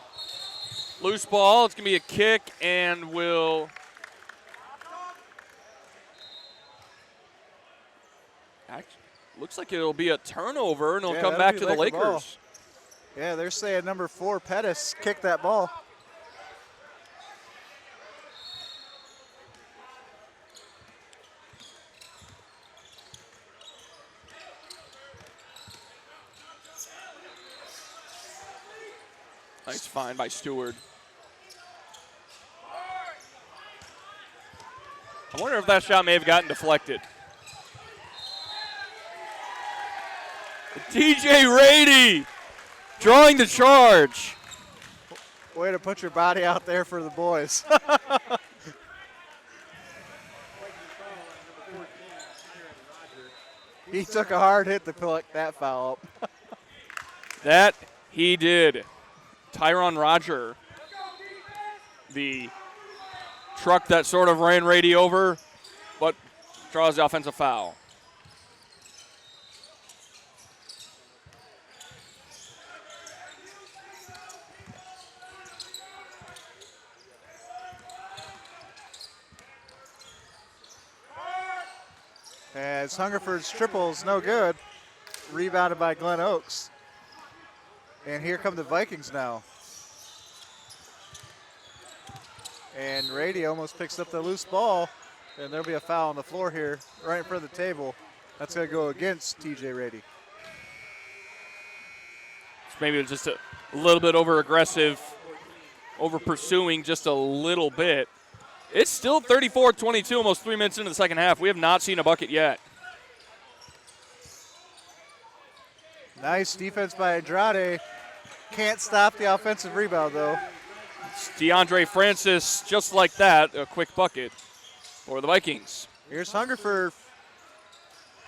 Loose ball. It's going to be a kick and will. Looks like it'll be a turnover, and it'll Yeah, come that'll back be to the Laker ball. Lakers. Yeah, they're saying number 4, Pettis, kicked that ball. Nice find by Stewart. I wonder if that shot may have gotten deflected. TJ Rady drawing the charge. Way to put your body out there for the boys. He took a hard hit to pick that foul up. That he did. Tyron Roger, the truck that sort of ran Rady over, but draws the offensive foul. As Hungerford's triple is no good, rebounded by Glen Oaks. And here come the Vikings now. And Rady almost picks up the loose ball, and there'll be a foul on the floor here, right in front of the table. That's going to go against TJ Rady. Maybe just a little bit over-aggressive, over-pursuing just a little bit. It's still 34-22, almost 3 minutes into the second half. We have not seen a bucket yet. Nice defense by Andrade. Can't stop the offensive rebound, though. It's DeAndre Francis, just like that, a quick bucket for the Vikings. Here's Hungerford.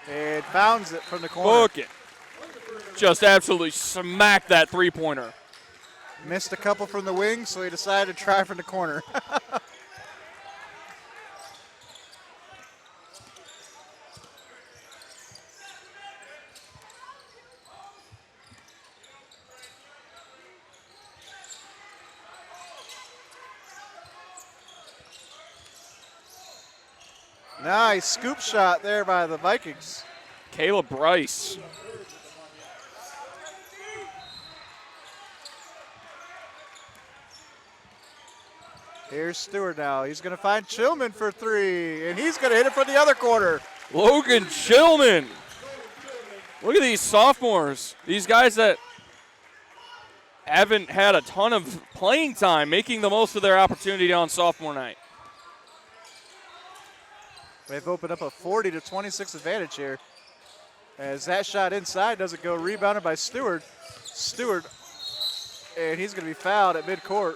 And founds it from the corner. Book it. Just absolutely smacked that three-pointer. Missed a couple from the wing, so he decided to try from the corner. Nice scoop shot there by the Vikings. Caleb Bryce. Here's Stewart now. He's going to find Chillman for three, and he's going to hit it from the other corner. Logan Chillman. Look at these sophomores. These guys that haven't had a ton of playing time, making the most of their opportunity on sophomore night. They've opened up a 40-26 advantage here. As that shot inside doesn't go, rebounded by Stewart. Stewart, and he's going to be fouled at midcourt.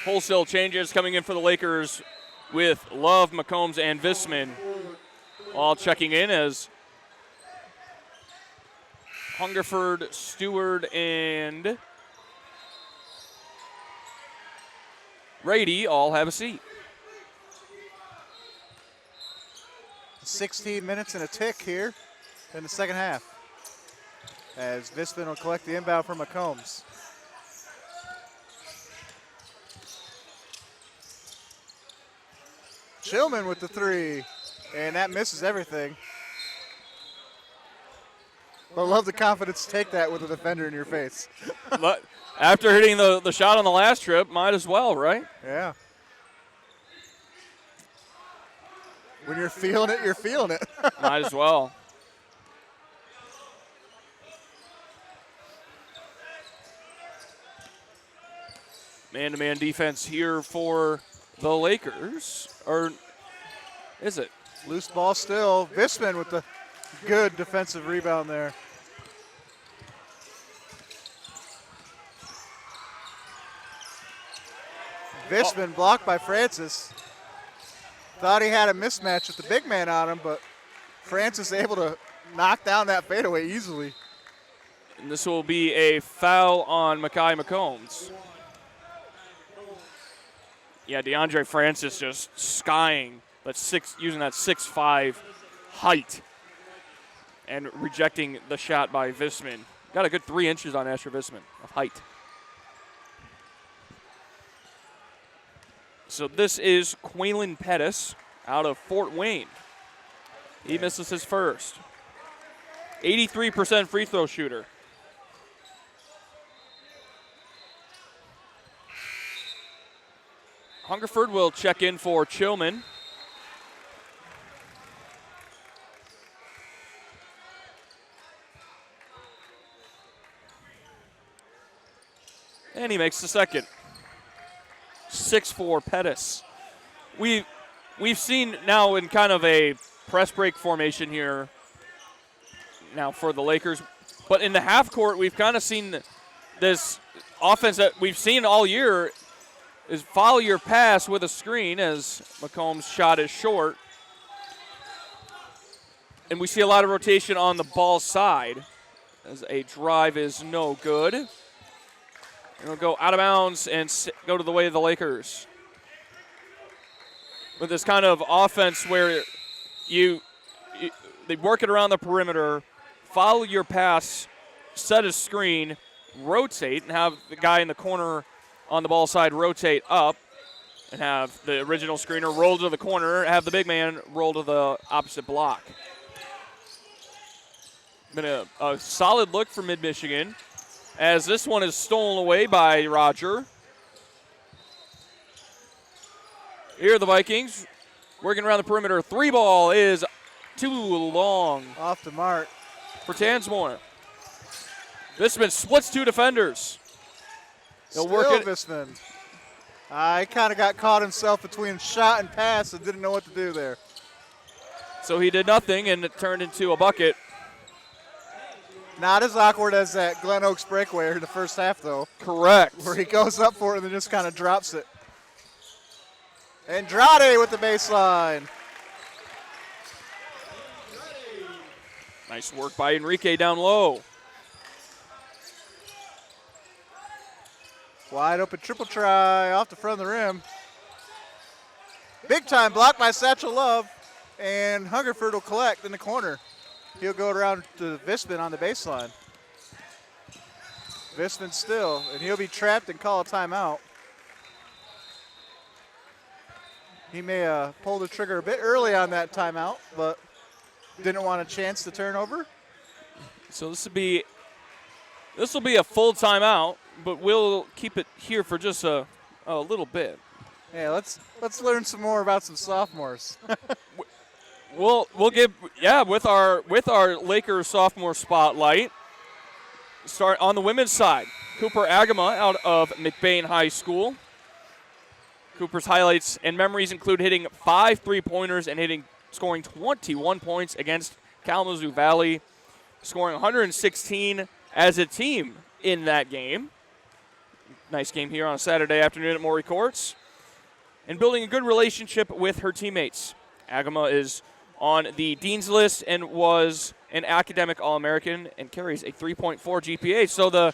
Wholesale changes coming in for the Lakers with Love, McCombs, and Vissman all checking in as Hungerford, Stewart, and Rady all have a seat. 16 minutes and a tick here in the second half. As Vissman will collect the inbound from McCombs. Chillman with the three, and that misses everything. But love the confidence to take that with a defender in your face. But after hitting the shot on the last trip, might as well, right? Yeah. When you're feeling it, you're feeling it. Might as well. Man-to-man defense here for the Lakers. Or is it? Loose ball still. Vissman with the good defensive rebound there. Vissman blocked by Francis. Thought he had a mismatch with the big man on him, but Francis able to knock down that fadeaway easily. And this will be a foul on Makai McCombs. Yeah, DeAndre Francis just skying, but using that 6'5" height and rejecting the shot by Vissman. Got a good 3 inches on Asher Vissman of height. So this is Quaylen Pettis out of Fort Wayne. He misses his first. 83% free throw shooter. Hungerford will check in for Chillman. And he makes the second. 6-4 Pettis. We've seen now in kind of a press break formation here now for the Lakers. But in the half court, we've kind of seen this offense that we've seen all year is follow your pass with a screen as McComb's shot is short. And we see a lot of rotation on the ball side as a drive is no good. It'll go out of bounds and go to the way of the Lakers. With this kind of offense where they work it around the perimeter, follow your pass, set a screen, rotate, and have the guy in the corner on the ball side rotate up, and have the original screener roll to the corner, have the big man roll to the opposite block. Been a solid look for Mid-Michigan, as this one is stolen away by Roger. Here are the Vikings working around the perimeter. 3 ball is too long. Off the mark. For Tansmore. Vissman splits 2 defenders. He'll Still work it. Vissman. He kind of got caught himself between shot and pass and didn't know what to do there. So he did nothing, and it turned into a bucket. Not as awkward as that Glen Oaks breakaway in the first half, though. Correct. Where he goes up for it and then just kind of drops it. Andrade with the baseline. Nice work by Enrique down low. Wide open triple try off the front of the rim. Big time block by Satchel Love. And Hungerford will collect in the corner. He'll go around to Vissman on the baseline. Vissman still, and he'll be trapped and call a timeout. He may pull the trigger a bit early on that timeout, but didn't want a chance to turn over. So this will be a full timeout, but we'll keep it here for just a little bit. Yeah, let's learn some more about some sophomores. We'll give with our Lakers sophomore spotlight. Start on the women's side. Cooper Agama out of McBain High School. Cooper's highlights and memories include hitting 5 3-pointers and scoring 21 points against Kalamazoo Valley, scoring 116 as a team in that game. Nice game here on a Saturday afternoon at Maury Courts. And building a good relationship with her teammates. Agama is on the Dean's List and was an academic All-American and carries a 3.4 GPA. So the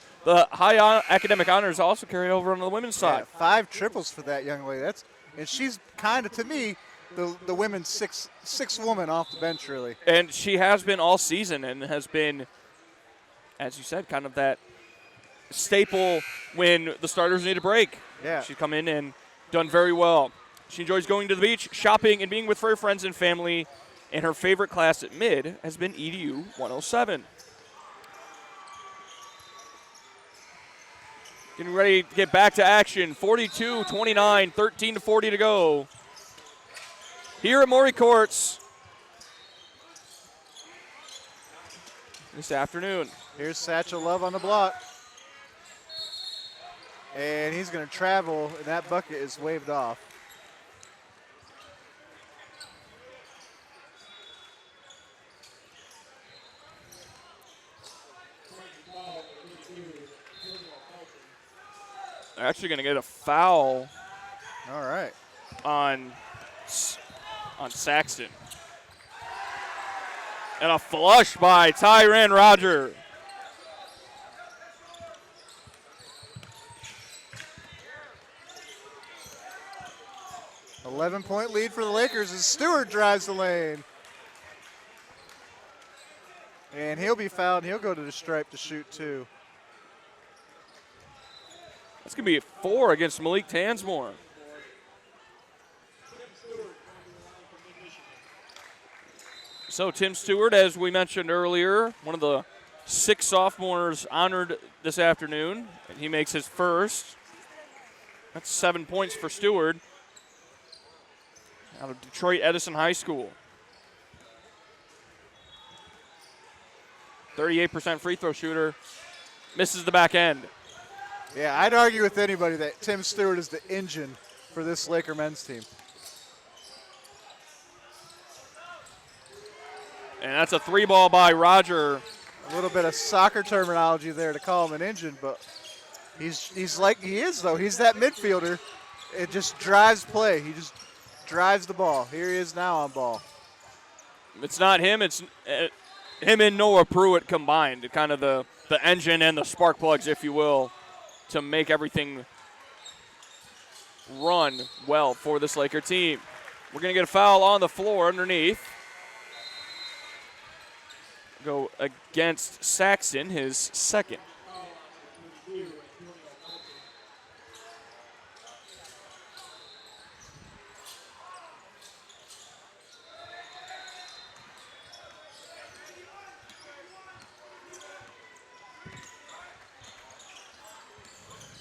high academic honors also carry over on the women's side. 5 triples for that young lady. And she's kind of, to me, the women's sixth woman off the bench, really. And she has been all season and has been, as you said, kind of that staple when the starters need a break. Yeah. She's come in and done very well. She enjoys going to the beach, shopping, and being with her friends and family. And her favorite class at mid has been EDU 107. Getting ready to get back to action. 42-29, 13-40 to go. Here at Maury Courts this afternoon. Here's Satchel Love on the block. And he's going to travel, and that bucket is waved off. They're actually going to get a foul. All right. On Saxton. And a flush by Tyran Roger. $11-point lead for the Lakers as Stewart drives the lane. And he'll be fouled, and he'll go to the stripe to shoot 2. That's going to be a 4 against Malik Tansmore. So Tim Stewart, as we mentioned earlier, one of the 6 sophomores honored this afternoon, and he makes his first. That's 7 points for Stewart out of Detroit Edison High School. 38% free throw shooter, misses the back end. Yeah, I'd argue with anybody that Tim Stewart is the engine for this Laker men's team. And that's a 3-ball by Roger. A little bit of soccer terminology there to call him an engine, but he's like he is, though. He's that midfielder. It just drives play. He just drives the ball. Here he is now on ball. It's not him. It's him and Noah Pruitt combined, kind of the engine and the spark plugs, if you will, to make everything run well for this Laker team. We're going to get a foul on the floor underneath. Go against Saxon, his second.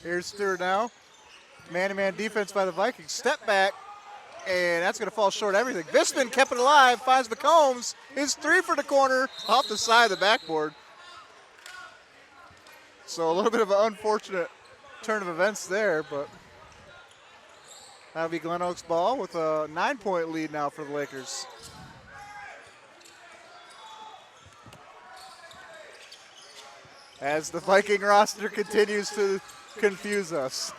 Here's Stewart now. Man-to-man defense by the Vikings. Step back, and that's going to fall short of everything. Vissman kept it alive, finds McCombs. His 3 for the corner, off the side of the backboard. So a little bit of an unfortunate turn of events there, but that'll be Glen Oaks ball with a 9-point lead now for the Lakers. As the Viking roster continues to confuse us.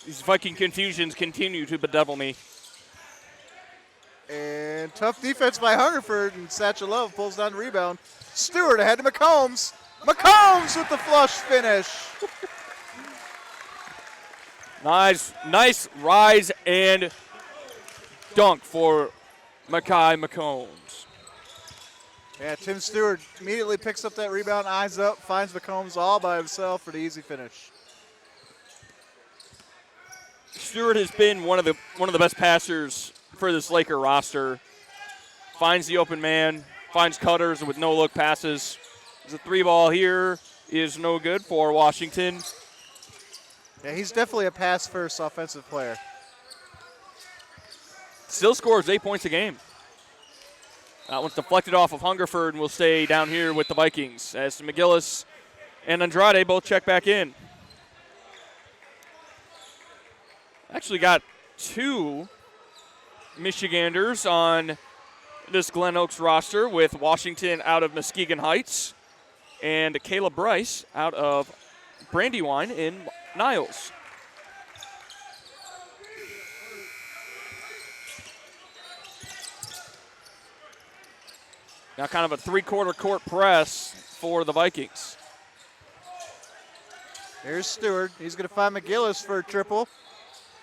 These Viking confusions continue to bedevil me. And tough defense by Hungerford, and Satchel Love pulls down the rebound. Stewart ahead to McCombs. McCombs with the flush finish. Nice rise and dunk for Makai McCombs. Yeah, Tim Stewart immediately picks up that rebound, eyes up, finds McCombs all by himself for the easy finish. Stewart has been one of the best passers for this Laker roster. Finds the open man, finds cutters with no-look passes. The 3-ball here is no good for Washington. Yeah, he's definitely a pass-first offensive player. Still scores 8 points a game. That one's deflected off of Hungerford and will stay down here with the Vikings as McGillis and Andrade both check back in. Actually got 2 Michiganders on this Glen Oaks roster, with Washington out of Muskegon Heights and Caleb Bryce out of Brandywine in Niles. Now kind of a 3-quarter court press for the Vikings. Here's Stewart. He's going to find McGillis for a triple.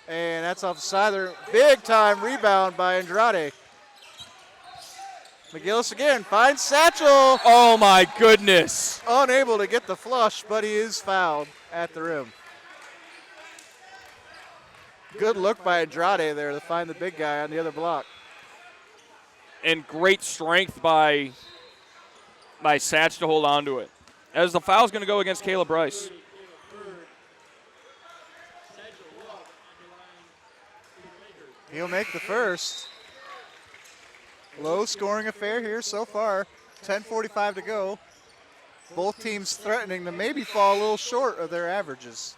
And that's off the side there. Big time rebound by Andrade. McGillis again finds Satchel. Oh my goodness. Unable to get the flush, but he is fouled at the rim. Good look by Andrade there to find the big guy on the other block. And great strength by Satch to hold on to it. As the foul's going to go against Caleb Bryce. He'll make the first. Low scoring affair here so far. 10:45 to go. Both teams threatening to maybe fall a little short of their averages.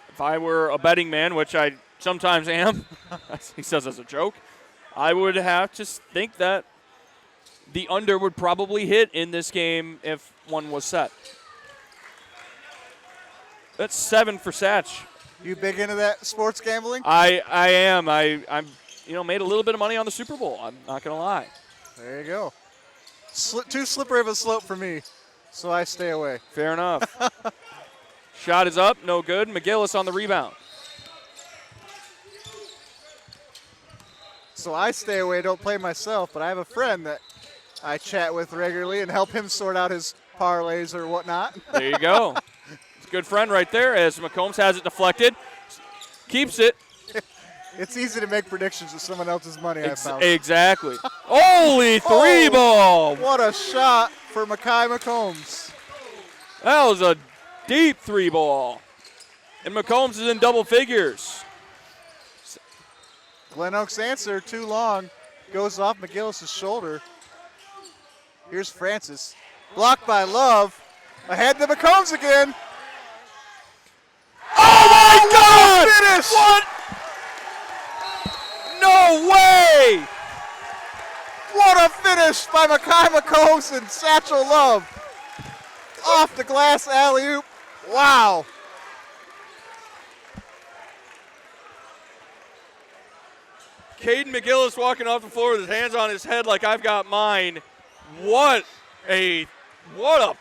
If I were a betting man, which I sometimes am, he says as a joke, I would have to think that the under would probably hit in this game if one was set. That's 7 for Satch. You big into that sports gambling? I am. I'm made a little bit of money on the Super Bowl. I'm not going to lie. There you go. Too slippery of a slope for me, so I stay away. Fair enough. Shot is up, no good. McGillis on the rebound. So I stay away, don't play myself, but I have a friend that I chat with regularly and help him sort out his parlays or whatnot. There you go. It's a good friend right there as McCombs has it deflected. Keeps it. It's easy to make predictions with someone else's money, I found. Exactly. Holy three ball. What a shot for Makai McCombs. That was a deep three ball. And McCombs is in double figures. Glen Oaks' answer, too long, goes off McGillis' shoulder. Here's Francis. Blocked by Love. Ahead to McCombs again. Oh my God! Finish! What? No way! What a finish by Makai McCombs and Satchel Love. Off the glass alley-oop. Wow. Caden McGillis walking off the floor with his hands on his head like I've got mine. What a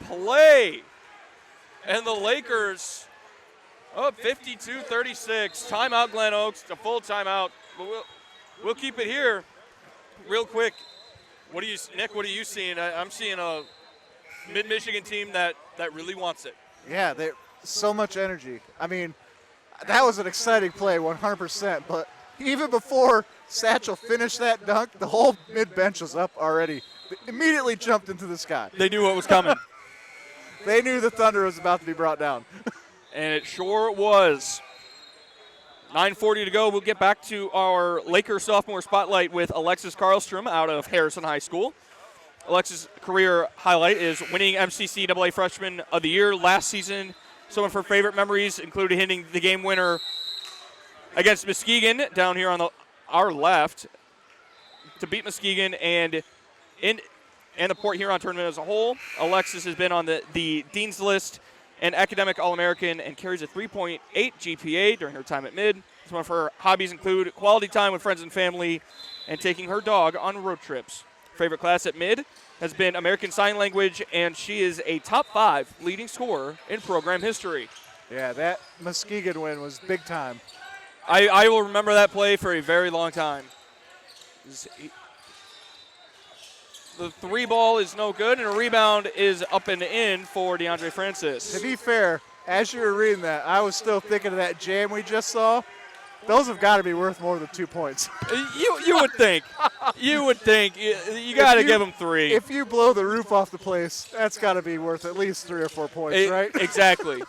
play. And the Lakers up 52-36. Timeout Glen Oaks, a full timeout. But we'll keep it here real quick. Nick, what are you seeing? I'm seeing a mid-Michigan team that really wants it. Yeah, so much energy. I mean, that was an exciting play, 100%. But even before Satchel finished that dunk, the whole mid-bench was up already. They immediately jumped into the sky. They knew what was coming. They knew the thunder was about to be brought down. And it sure was. 9:40 to go. We'll get back to our Lakers sophomore spotlight with Alexis Carlstrom out of Harrison High School. Alexis' career highlight is winning MCCAA Freshman of the Year last season. Some of her favorite memories included hitting the game winner against Muskegon down here on our left to beat Muskegon, and the Port Huron tournament as a whole. Alexis has been on the Dean's List and Academic All-American and carries a 3.8 GPA during her time at Mid. Some of her hobbies include quality time with friends and family and taking her dog on road trips. Favorite class at Mid has been American Sign Language, and she is a top 5 leading scorer in program history. Yeah, that Muskegon win was big time. I will remember that play for a very long time. The three ball is no good, and a rebound is up and in for DeAndre Francis. To be fair, as you were reading that, I was still thinking of that jam we just saw. Those have got to be worth more than 2 points. You would think. You would think. You got to give them 3. If you blow the roof off the place, that's got to be worth at least 3 or 4 points, right? Exactly.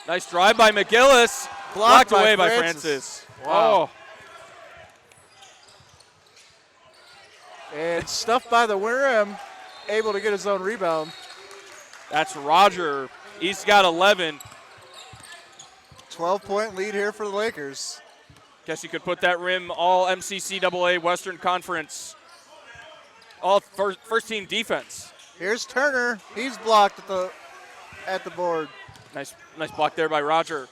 Nice drive by McGillis. Blocked away by Francis. Wow. Oh. And stuffed by the rim, able to get his own rebound. That's Roger. He's got 11. 12-point lead here for the Lakers. Guess you could put that rim all MCCAA Western Conference. All first team defense. Here's Turner. He's blocked at the board. Nice block there by Roger.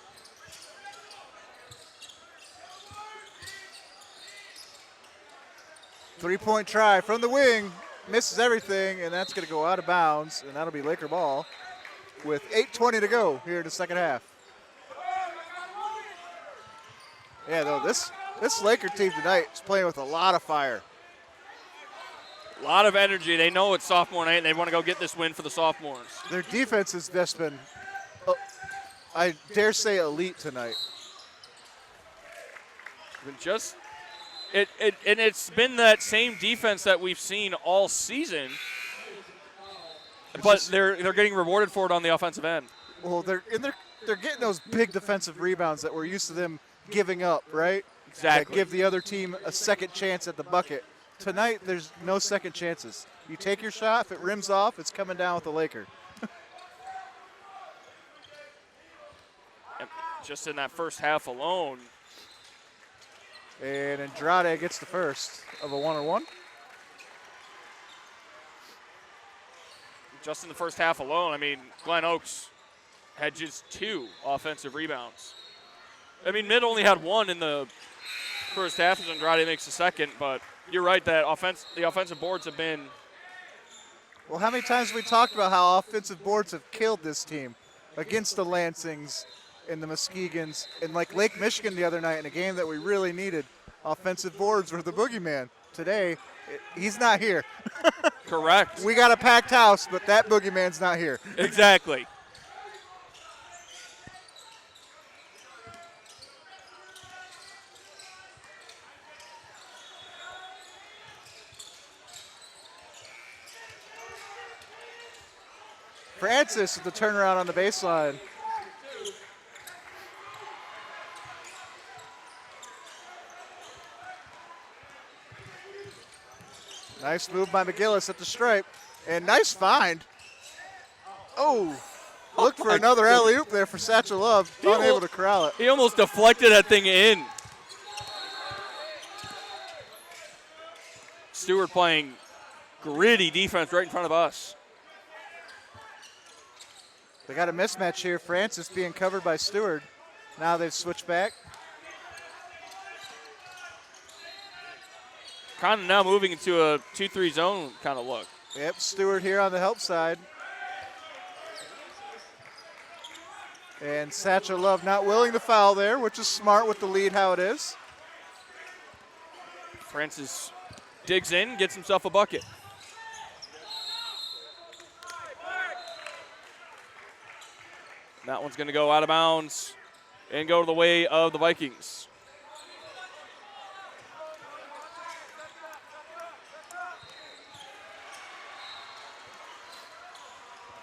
Three-point try from the wing. Misses everything, and that's going to go out of bounds, and that'll be Laker ball with 8:20 to go here in the second half. Yeah, though, this Laker team tonight is playing with a lot of fire. A lot of energy. They know it's sophomore night, and they want to go get this win for the sophomores. Their defense has just been, I dare say, elite tonight. It's been that same defense that we've seen all season, but they're getting rewarded for it on the offensive end. Well, they're getting those big defensive rebounds that we're used to them giving up, right? Exactly. That give the other team a second chance at the bucket. Tonight, there's no second chances. You take your shot, if it rims off, it's coming down with the Laker. Just in that first half alone. And Andrade gets the first of a 1-on-1. Just in the first half alone, I mean, Glen Oaks had just 2 offensive rebounds. I mean, Mid only had 1 in the first half as Andrade makes the second, but you're right that the offensive boards have been. Well, how many times have we talked about how offensive boards have killed this team against the Lansings and the Muskegons, and like Lake Michigan the other night in a game that we really needed. Offensive boards were the boogeyman. Today, he's not here. Correct. We got a packed house, but that boogeyman's not here. Exactly. Francis with the turnaround on the baseline. Nice move by McGillis at the stripe. And nice find. Oh, looked for another alley-oop there for Satchel Love. Unable to corral it. He almost deflected that thing in. Stewart playing gritty defense right in front of us. They got a mismatch here. Francis being covered by Stewart. Now they've switched back. Kind of now moving into a 2-3 zone kind of look. Yep, Stewart here on the help side. And Satchel Love not willing to foul there, which is smart with the lead how it is. Francis digs in, gets himself a bucket. That one's going to go out of bounds and go to the way of the Vikings.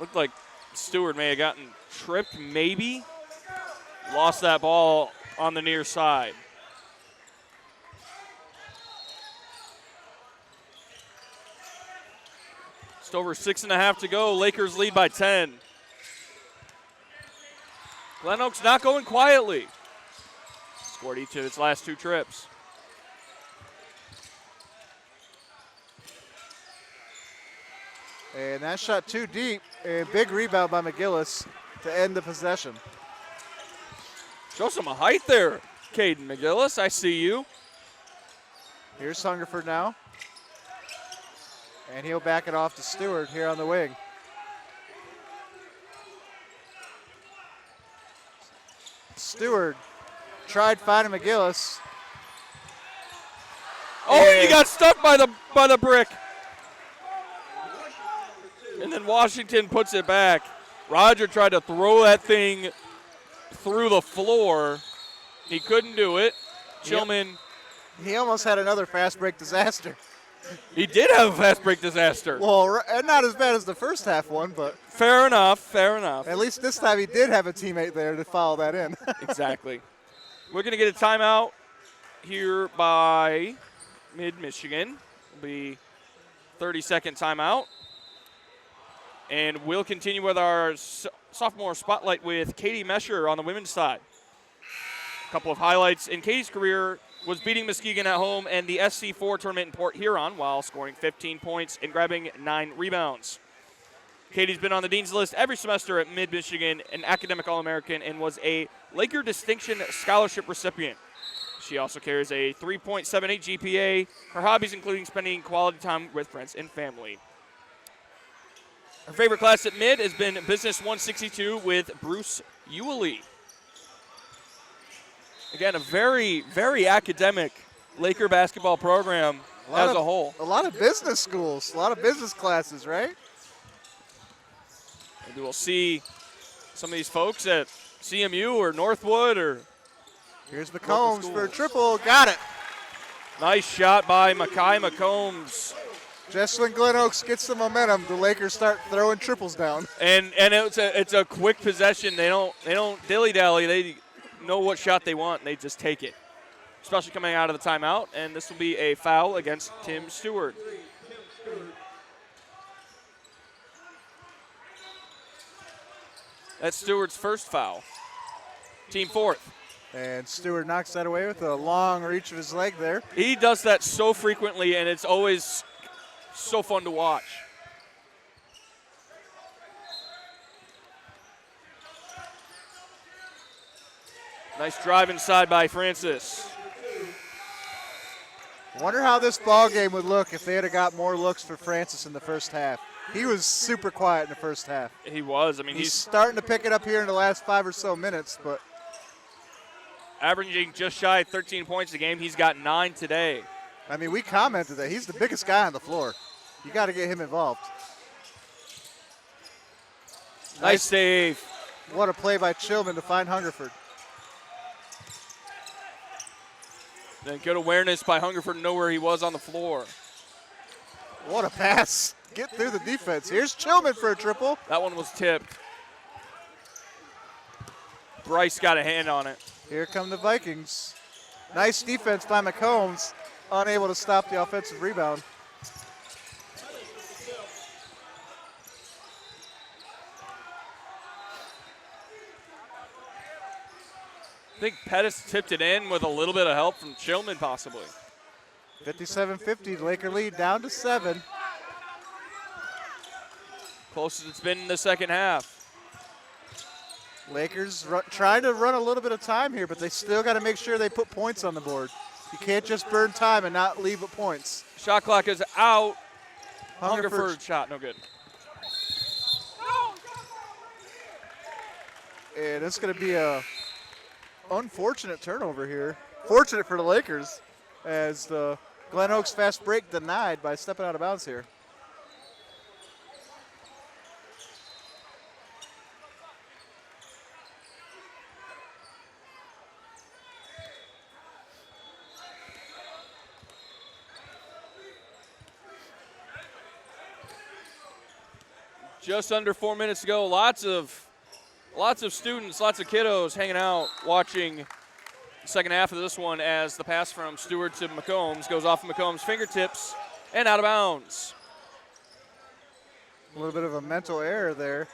Looked like Stewart may have gotten tripped, maybe. Lost that ball on the near side. Just over 6.5 to go. Lakers lead by 10. Glen Oaks not going quietly. Scored each of its last 2 trips. And that shot too deep. And big rebound by McGillis to end the possession. Show some height there, Caden McGillis. I see you. Here's Hungerford now. And he'll back it off to Stewart here on the wing. Stewart tried finding McGillis. Oh, he got stuck by the brick. And then Washington puts it back. Roger tried to throw that thing through the floor. He couldn't do it. Chillman. He almost had another fast break disaster. He did have a fast break disaster. Well, not as bad as the first half one, but. Fair enough, fair enough. At least this time he did have a teammate there to follow that in. Exactly. We're going to get a timeout here by Mid-Michigan. It'll be 30-second timeout. And we'll continue with our sophomore spotlight with Katie Mesher on the women's side. A couple of highlights in Katie's career was beating Muskegon at home and the SC4 tournament in Port Huron while scoring 15 points and grabbing 9 rebounds. Katie's been on the Dean's List every semester at Mid-Michigan, an academic All-American, and was a Laker Distinction Scholarship recipient. She also carries a 3.78 GPA. Her hobbies including spending quality time with friends and family. Her favorite class at Mid has been Business 162 with Bruce Ewley. Again, a very, very academic Laker basketball program as a whole. A lot of business schools, a lot of business classes, right? Maybe we'll see some of these folks at CMU or Northwood or. Here's McCombs for a triple. Got it. Nice shot by Makai McCombs. Just when Glen Oaks gets the momentum, the Lakers start throwing triples down. And it's a quick possession. They don't dilly-dally. They know what shot they want, and they just take it, especially coming out of the timeout. And this will be a foul against Tim Stewart. That's Stewart's first foul. Team fourth. And Stewart knocks that away with a long reach of his leg there. He does that so frequently, and it's always so fun to watch. Nice drive inside by Francis. Wonder how this ball game would look if they had got more looks for Francis in the first half. He was super quiet in the first half. He was. I mean, he's starting to pick it up here in the last 5 or so minutes, but averaging just shy of 13 points a game. He's got 9 today. I mean, we commented that he's the biggest guy on the floor. You got to get him involved. Nice save. What a play by Chillman to find Hungerford. Then good awareness by Hungerford to know where he was on the floor. What a pass. Get through the defense. Here's Chillman for a triple. That one was tipped. Bryce got a hand on it. Here come the Vikings. Nice defense by McCombs. Unable to stop the offensive rebound. I think Pettis tipped it in with a little bit of help from Chillman possibly. 57-50, Laker lead down to 7. Closest it's been in the second half. Lakers trying to run a little bit of time here, but they still got to make sure they put points on the board. You can't just burn time and not leave with points. Shot clock is out. Hungerford Hungerford shot, no good. And it's going to be a unfortunate turnover here. Fortunate for the Lakers as the Glen Oaks fast break denied by stepping out of bounds here. Just under 4 minutes to go. Lots of students, lots of kiddos hanging out, watching the second half of this one as the pass from Stewart to McCombs goes off of McCombs' fingertips and out of bounds. A little bit of a mental error there.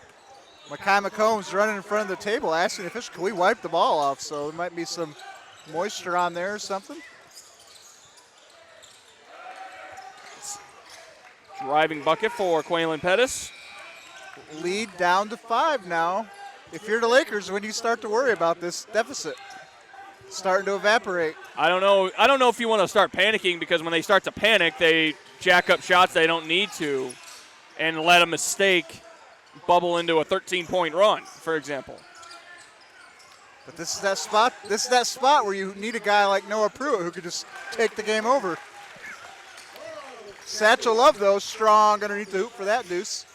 Makai McCombs running in front of the table asking the official, can we wipe the ball off? So there might be some moisture on there or something. Driving bucket for Quaylen Pettis. Lead down to 5 now. If you're the Lakers, when you start to worry about this deficit starting to evaporate. I don't know if you want to start panicking, because when they start to panic, they jack up shots they don't need to and let a mistake bubble into a 13-point run, for example. But this is that spot. This is that spot where you need a guy like Noah Pruitt who could just take the game over. Satchel Love, though, strong underneath the hoop for that deuce.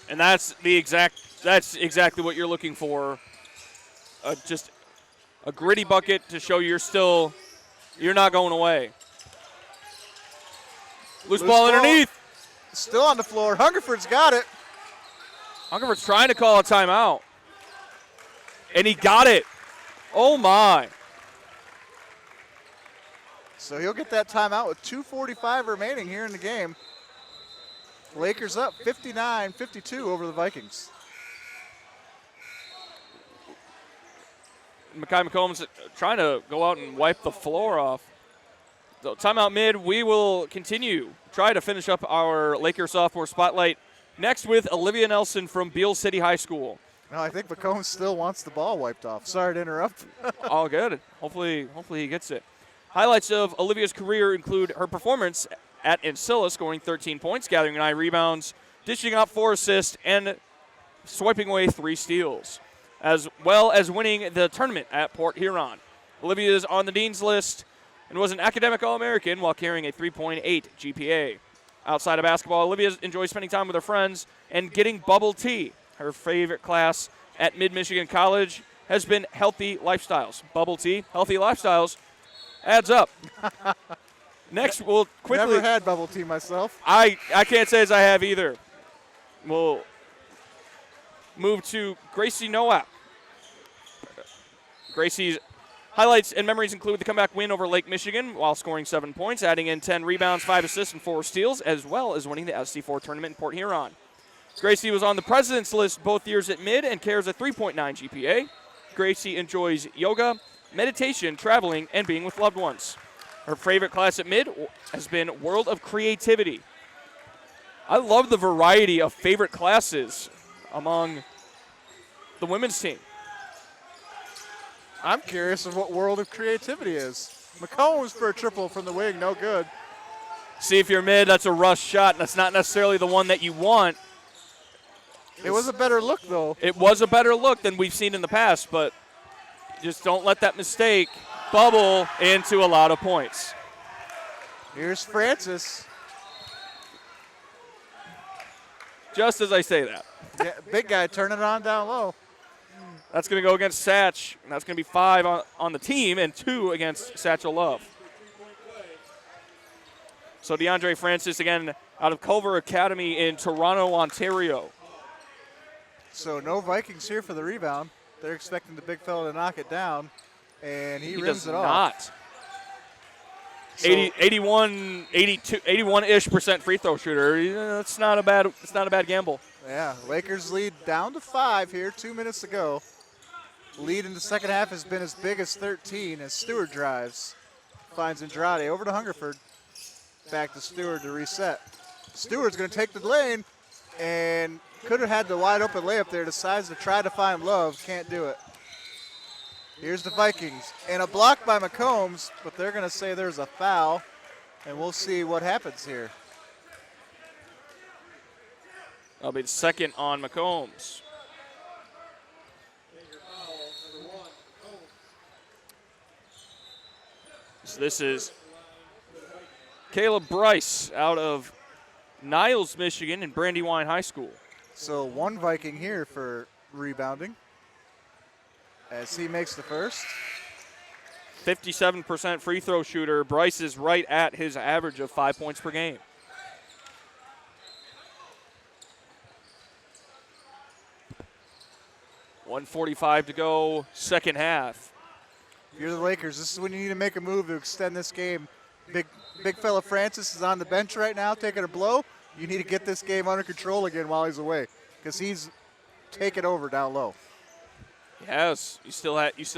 And that's exactly what you're looking for. Just a gritty bucket to show you're not going away. Loose ball underneath. Still on the floor. Hungerford's got it. Hungerford's trying to call a timeout. And he got it. Oh, my. So he'll get that timeout with 2:45 remaining here in the game. Lakers up 59-52 over the Vikings. Makai McCombs trying to go out and wipe the floor off. So timeout mid. We will continue. Try to finish up our Lakers sophomore spotlight next with Olivia Nelson from Beale City High School. No, I think McCombs still wants the ball wiped off. Sorry to interrupt. All good. Hopefully he gets it. Highlights of Olivia's career include her performance at Ancilla, scoring 13 points, gathering 9 rebounds, dishing out 4 assists, and swiping away 3 steals, as well as winning the tournament at Port Huron. Olivia is on the Dean's List and was an academic All-American while carrying a 3.8 GPA. Outside of basketball, Olivia enjoys spending time with her friends and getting bubble tea. Her favorite class at Mid-Michigan College has been healthy lifestyles. Bubble tea, healthy lifestyles, adds up. Next, we'll quickly. Never had bubble tea myself. I can't say as I have either. We'll move to Gracie Nowak. Gracie's highlights and memories include the comeback win over Lake Michigan while scoring 7 points, adding in 10 rebounds, 5 assists, and 4 steals, as well as winning the SC4 tournament in Port Huron. Gracie was on the President's List both years at Mid and carries a 3.9 GPA. Gracie enjoys yoga, meditation, traveling, and being with loved ones. Her favorite class at Mid has been World of Creativity. I love the variety of favorite classes among the women's team. I'm curious of what World of Creativity is. McCombs for a triple from the wing, no good. See, if you're Mid, that's a rush shot, and that's not necessarily the one that you want. It was a better look, though. It was a better look than we've seen in the past, but just don't let that mistake bubble into a lot of points. Here's Francis. Just as I say that. Yeah, big guy turning it on down low. That's going to go against Satch, and that's going to be 5 on the team and 2 against Satchel Love. So DeAndre Francis, again, out of Culver Academy in Toronto, Ontario. So no Vikings here for the rebound. They're expecting the big fella to knock it down, and he rims does it off. Not. So 81-ish percent free throw shooter. It's not a bad gamble. yeah, Lakers lead down to 5 here, 2 minutes to go. Lead in the second half has been as big as 13 as Stewart drives. Finds Andrade over to Hungerford. Back to Stewart to reset. Stewart's going to take the lane and could have had the wide open layup there. Decides to try to find Love. Can't do it. Here's the Vikings. And a block by McCombs, but they're going to say there's a foul. And we'll see what happens here. That'll be the second on McCombs. So this is Caleb Bryce out of Niles, Michigan, and Brandywine High School. So one Viking here for rebounding as he makes the first. 57% free throw shooter. Bryce is right at his average of 5 points per game. .145 to go, second half. If you're the Lakers, this is when you need to make a move to extend this game. Big fella Francis is on the bench right now taking a blow. You need to get this game under control again while he's away because he's taking over down low. Yes, you still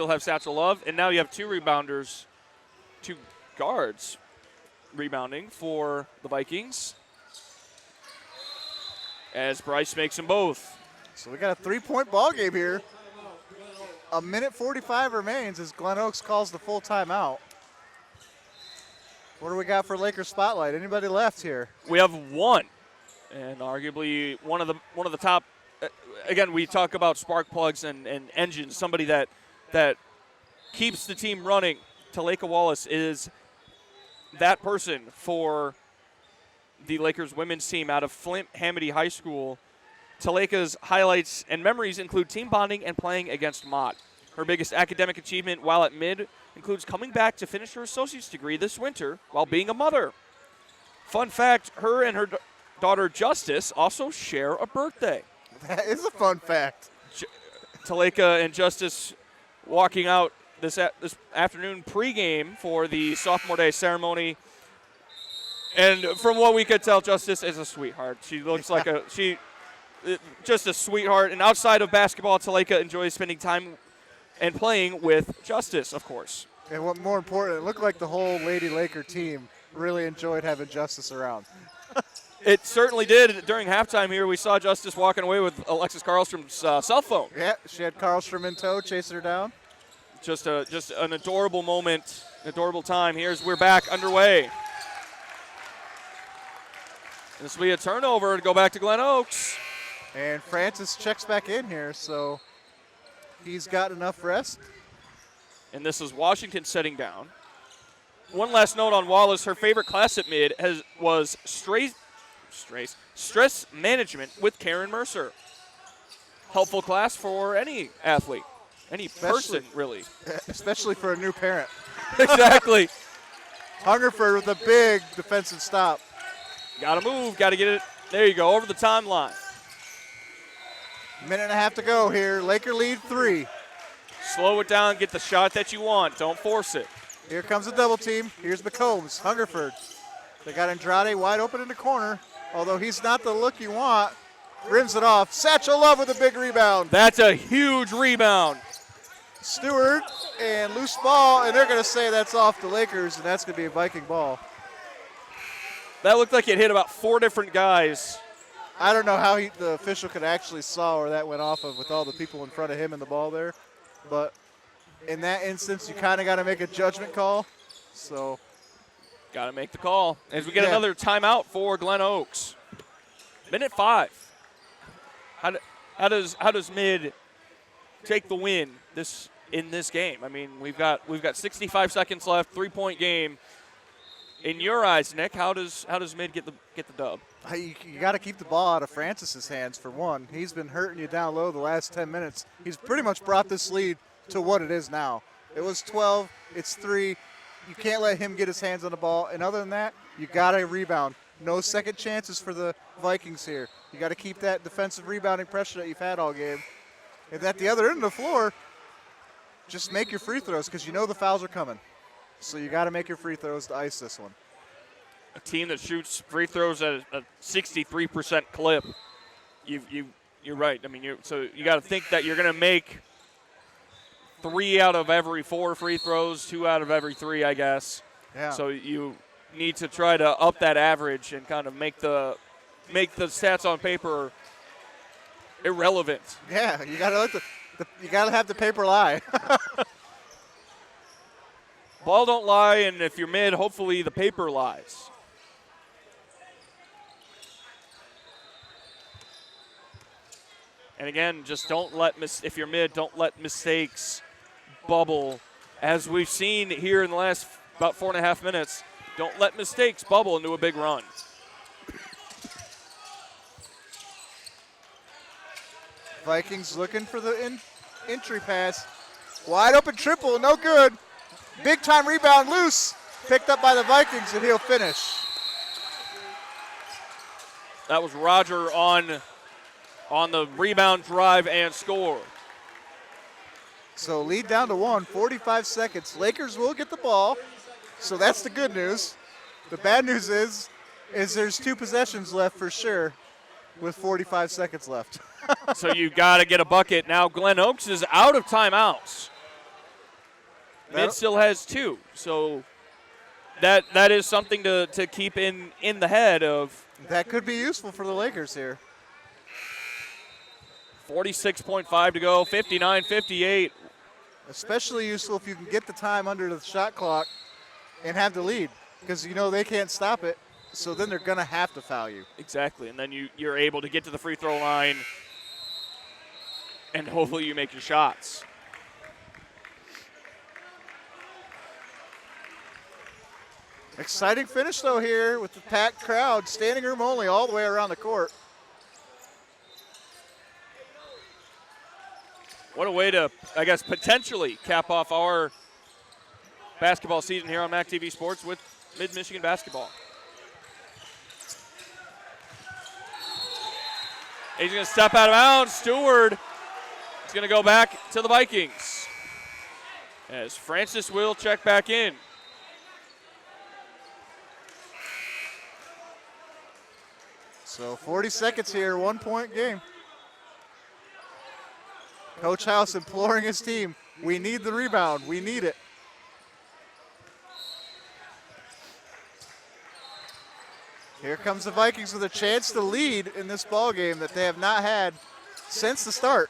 have Satchel Love, and now you have two rebounders, two guards rebounding for the Vikings as Bryce makes them both. So we got a 3-point ball game here. A minute 45 remains as Glen Oaks calls the full timeout. What do we got for Lakers Spotlight? Anybody left here? We have one, and arguably one of the top. Again, we talk about spark plugs and engines. Somebody that keeps the team running. Taleka Wallace is that person for the Lakers women's team out of Flint Hamady High School. Taleka's highlights and memories include team bonding and playing against Mott. Her biggest academic achievement while at mid includes coming back to finish her associate's degree this winter while being a mother. Fun fact, her and her daughter Justice also share a birthday. That is a fun fact. Taleka and Justice walking out this afternoon pregame for the sophomore day ceremony. And from what we could tell, Justice is a sweetheart. She looks like just a sweetheart. And outside of basketball, Taleka enjoys spending time and playing with Justice, of course. And what more important, it looked like the whole Lady Laker team really enjoyed having Justice around. It certainly did. During halftime here, we saw Justice walking away with Alexis Carlstrom's cell phone. Yeah, she had Carlstrom in tow, chasing her down. Just an adorable moment, adorable time. We're back underway. This will be a turnover to go back to Glen Oaks. And Francis checks back in here, so he's got enough rest. And this is Washington setting down. One last note on Wallace. Her favorite class at mid was stress management with Karen Mercer. Helpful class for any athlete, any person, really. Especially for a new parent. Exactly. Hungerford with a big defensive stop. Got to move, got to get it. There you go, over the timeline. Minute and a half to go here. Laker lead 3. Slow it down, get the shot that you want. Don't force it. Here comes a double team. Here's McCombs, Hungerford. They got Andrade wide open in the corner, although he's not the look you want. Rims it off. Satchel Love with a big rebound. That's a huge rebound. Stewart and loose ball, and they're going to say that's off the Lakers, and that's going to be a Viking ball. That looked like it hit about 4 different guys. I don't know how the official could actually saw where that went off of with all the people in front of him and the ball there. But in that instance, you kind of got to make a judgment call. So, got to make the call. As we get another timeout for Glen Oaks. Minute 5. How does mid take the win in this game? I mean, we've got 65 seconds left, 3-point game. In your eyes, Nick, how does mid get the dub? You got to keep the ball out of Francis's hands for one. He's been hurting you down low the last 10 minutes. He's pretty much brought this lead to what it is now. It was 12, it's 3. You can't let him get his hands on the ball. And other than that, you got to rebound. No second chances for the Vikings here. You got to keep that defensive rebounding pressure that you've had all game. And at the other end of the floor, just make your free throws because you know the fouls are coming. So you got to make your free throws to ice this one. A team that shoots free throws at a 63% clip. You're right. I mean, so you got to think that you're going to make 3 out of every 4 free throws, 2 out of every 3, I guess. Yeah. So you need to try to up that average and kind of make the stats on paper irrelevant. Yeah, you got to let you got to have the paper lie. Ball don't lie, and if you're mid, hopefully the paper lies. And again, just don't let if you're mid, don't let mistakes bubble. As we've seen here in the last about 4.5 minutes, don't let mistakes bubble into a big run. Vikings looking for the entry pass. Wide open triple, no good. Big time rebound loose. Picked up by the Vikings, and he'll finish. That was Roger on the rebound, drive, and score. So lead down to 1, 45 seconds. Lakers will get the ball, so that's the good news. The bad news is there's 2 possessions left for sure with 45 seconds left. So you got to get a bucket. Now Glen Oaks is out of timeouts. Mid still has 2, so that is something to keep in the head of. That could be useful for the Lakers here. 46.5 to go, 59-58. Especially useful if you can get the time under the shot clock and have the lead, because you know they can't stop it, so then they're going to have to foul you. Exactly, and then you're able to get to the free throw line, and hopefully you make your shots. Exciting finish, though, here with the packed crowd, standing room only all the way around the court. What a way to, I guess, potentially cap off our basketball season here on MAC TV Sports with Mid-Michigan basketball. He's going to step out of bounds. Stewart is going to go back to the Vikings as Francis will check back in. So 40 seconds here, 1-point game. Coach House imploring his team, we need the rebound, we need it. Here comes the Vikings with a chance to lead in this ball game that they have not had since the start.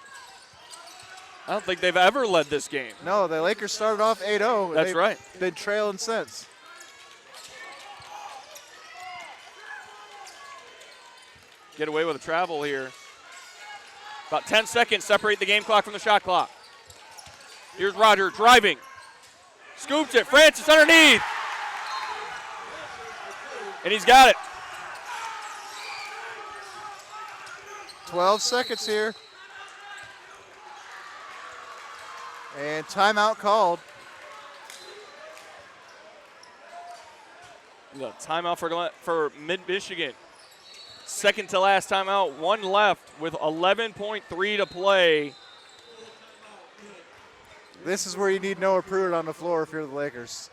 I don't think they've ever led this game. No, the Lakers started off 8-0. That's right. Been trailing since. Get away with a travel here. About 10 seconds separate the game clock from the shot clock. Here's Roger driving. Scoops it. Francis underneath. And he's got it. 12 seconds here. And timeout called. We got a timeout for Mid-Michigan. Second to last timeout, 1 left with 11.3 to play. This is where you need Noah Pruitt on the floor if you're the Lakers.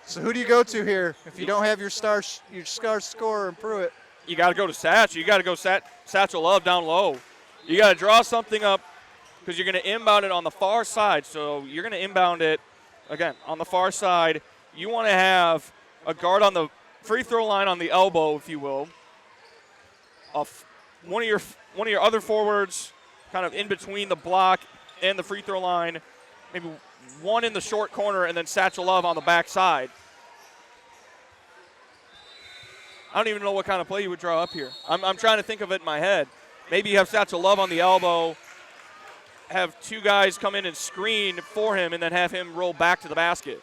So who do you go to here if you don't have your star scorer in Pruitt? You got to go to Satch. You got to go Satchel Love down low. You got to draw something up because you're going to inbound it on the far side. So you're going to inbound it, again, on the far side. You want to have a guard on the free throw line on the elbow, if you will. One of your other forwards kind of in between the block and the free throw line. Maybe one in the short corner and then Satchel Love on the back side. I don't even know what kind of play you would draw up here. I'm trying to think of it in my head. Maybe you have Satchel Love on the elbow, have 2 guys come in and screen for him, and then have him roll back to the basket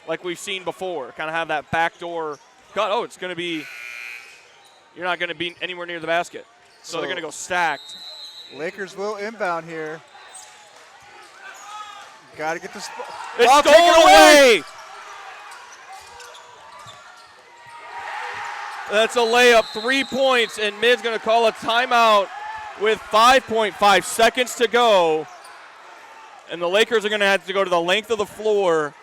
like we've seen before. Kind of have that backdoor cut. Oh, it's going to be – you're not going to be anywhere near the basket. So they're going to go stacked. Lakers will inbound here. Got to get this. It's stolen away. That's a layup, 3 points, and Mid's going to call a timeout with 5.5 seconds to go. And the Lakers are going to have to go to the length of the floor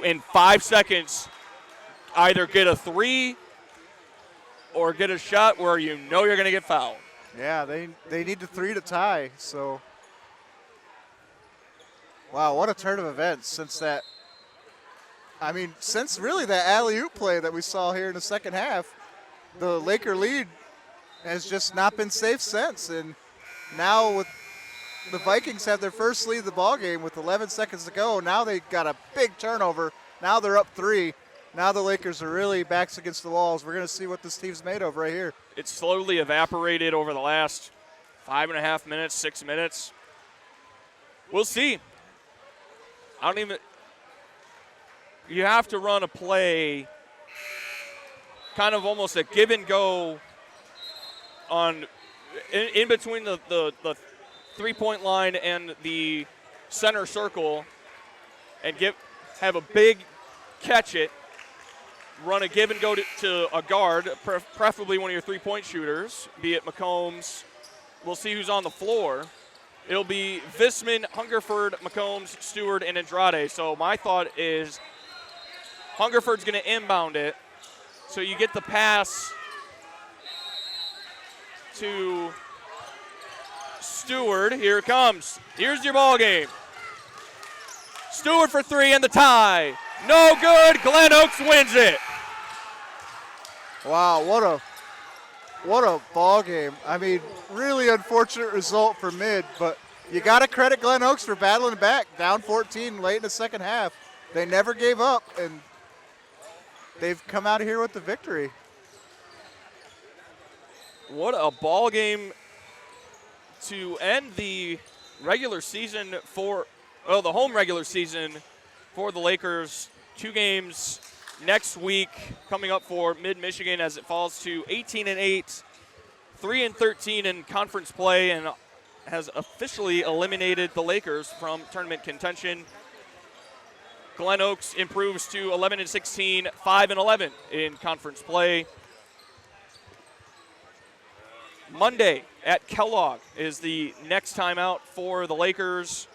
in 5 seconds, either get a three or get a shot where you know you're going to get fouled. Yeah, they need the three to tie. So, wow, what a turn of events since that. I mean, since really that alley-oop play that we saw here in the second half, the Laker lead has just not been safe since. And now with the Vikings have their first lead of the ballgame with 11 seconds to go. Now they got a big turnover. Now they're up 3. Now the Lakers are really backs against the walls. We're going to see what this team's made of right here. It's slowly evaporated over the last 5.5 minutes, 6 minutes. We'll see. You have to run a play, kind of almost a give and go in between the 3-point line and the center circle, and have a big catch it, run a give and go to a guard, preferably one of your 3-point shooters, be it McCombs. We'll see who's on the floor. It'll be Vissman, Hungerford, McCombs, Stewart, and Andrade. So my thought is Hungerford's going to inbound it. So you get the pass to Stewart. Here it comes. Here's your ball game. Stewart for 3 and the tie. No good. Glen Oaks wins it. Wow, what a ball game. I mean, really unfortunate result for Mid, but you got to credit Glen Oaks for battling back, down 14 late in the second half. They never gave up, and they've come out of here with the victory. What a ball game to end the regular season the home regular season for the Lakers. 2 games next week coming up for Mid-Michigan as it falls to 18-8, 3-13 in conference play, and has officially eliminated the Lakers from tournament contention. Glen Oaks improves to 11-16, 5-11 in conference play. Monday at Kellogg is the next time out for the Lakers.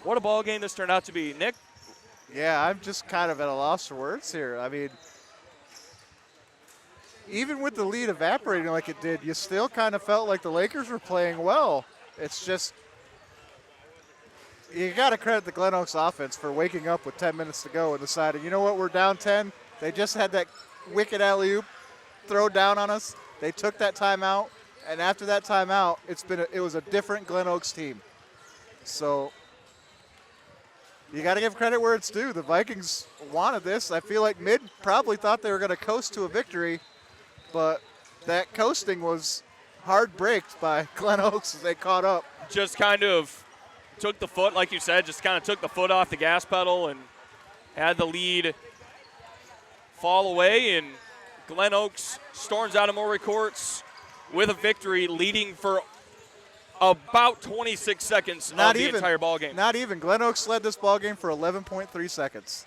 What a ball game this turned out to be. Nick? Yeah, I'm just kind of at a loss for words here. I mean, even with the lead evaporating like it did, you still kind of felt like the Lakers were playing well. It's just, you got to credit the Glen Oaks offense for waking up with 10 minutes to go and deciding, you know what, we're down 10. They just had that wicked alley-oop throw down on us. They took that timeout, and after that timeout, it was a different Glen Oaks team. So you got to give credit where it's due. The Vikings wanted this. I feel like Mid probably thought they were going to coast to a victory, but that coasting was hard braked by Glen Oaks as they caught up. Just kind of took the foot, like you said, just kind of took the foot off the gas pedal and had the lead fall away, and Glen Oaks storms out of Maury Courts with a victory, leading for about 26 seconds of the entire ball game. Not even. Glen Oaks led this ball game for 11.3 seconds.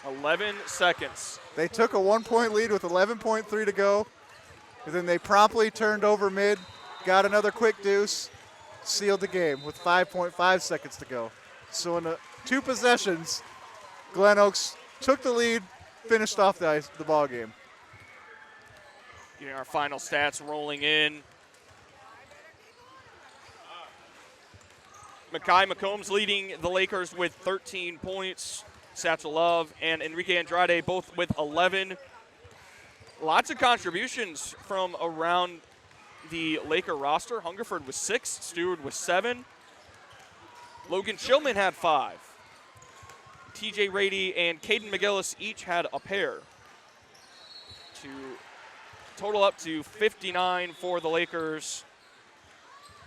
11 seconds. They took a 1-point lead with 11.3 to go, and then they promptly turned over Mid, got another quick deuce, sealed the game with 5.5 seconds to go. So in the 2 possessions, Glen Oaks took the lead, finished off the ball game. Getting our final stats rolling in. Mekhi McCombs leading the Lakers with 13 points. Satchel Love and Enrique Andrade both with 11. Lots of contributions from around the Laker roster. Hungerford with 6, Stewart with 7. Logan Chillman had 5. TJ Rady and Caden McGillis each had a pair, to total up to 59 for the Lakers.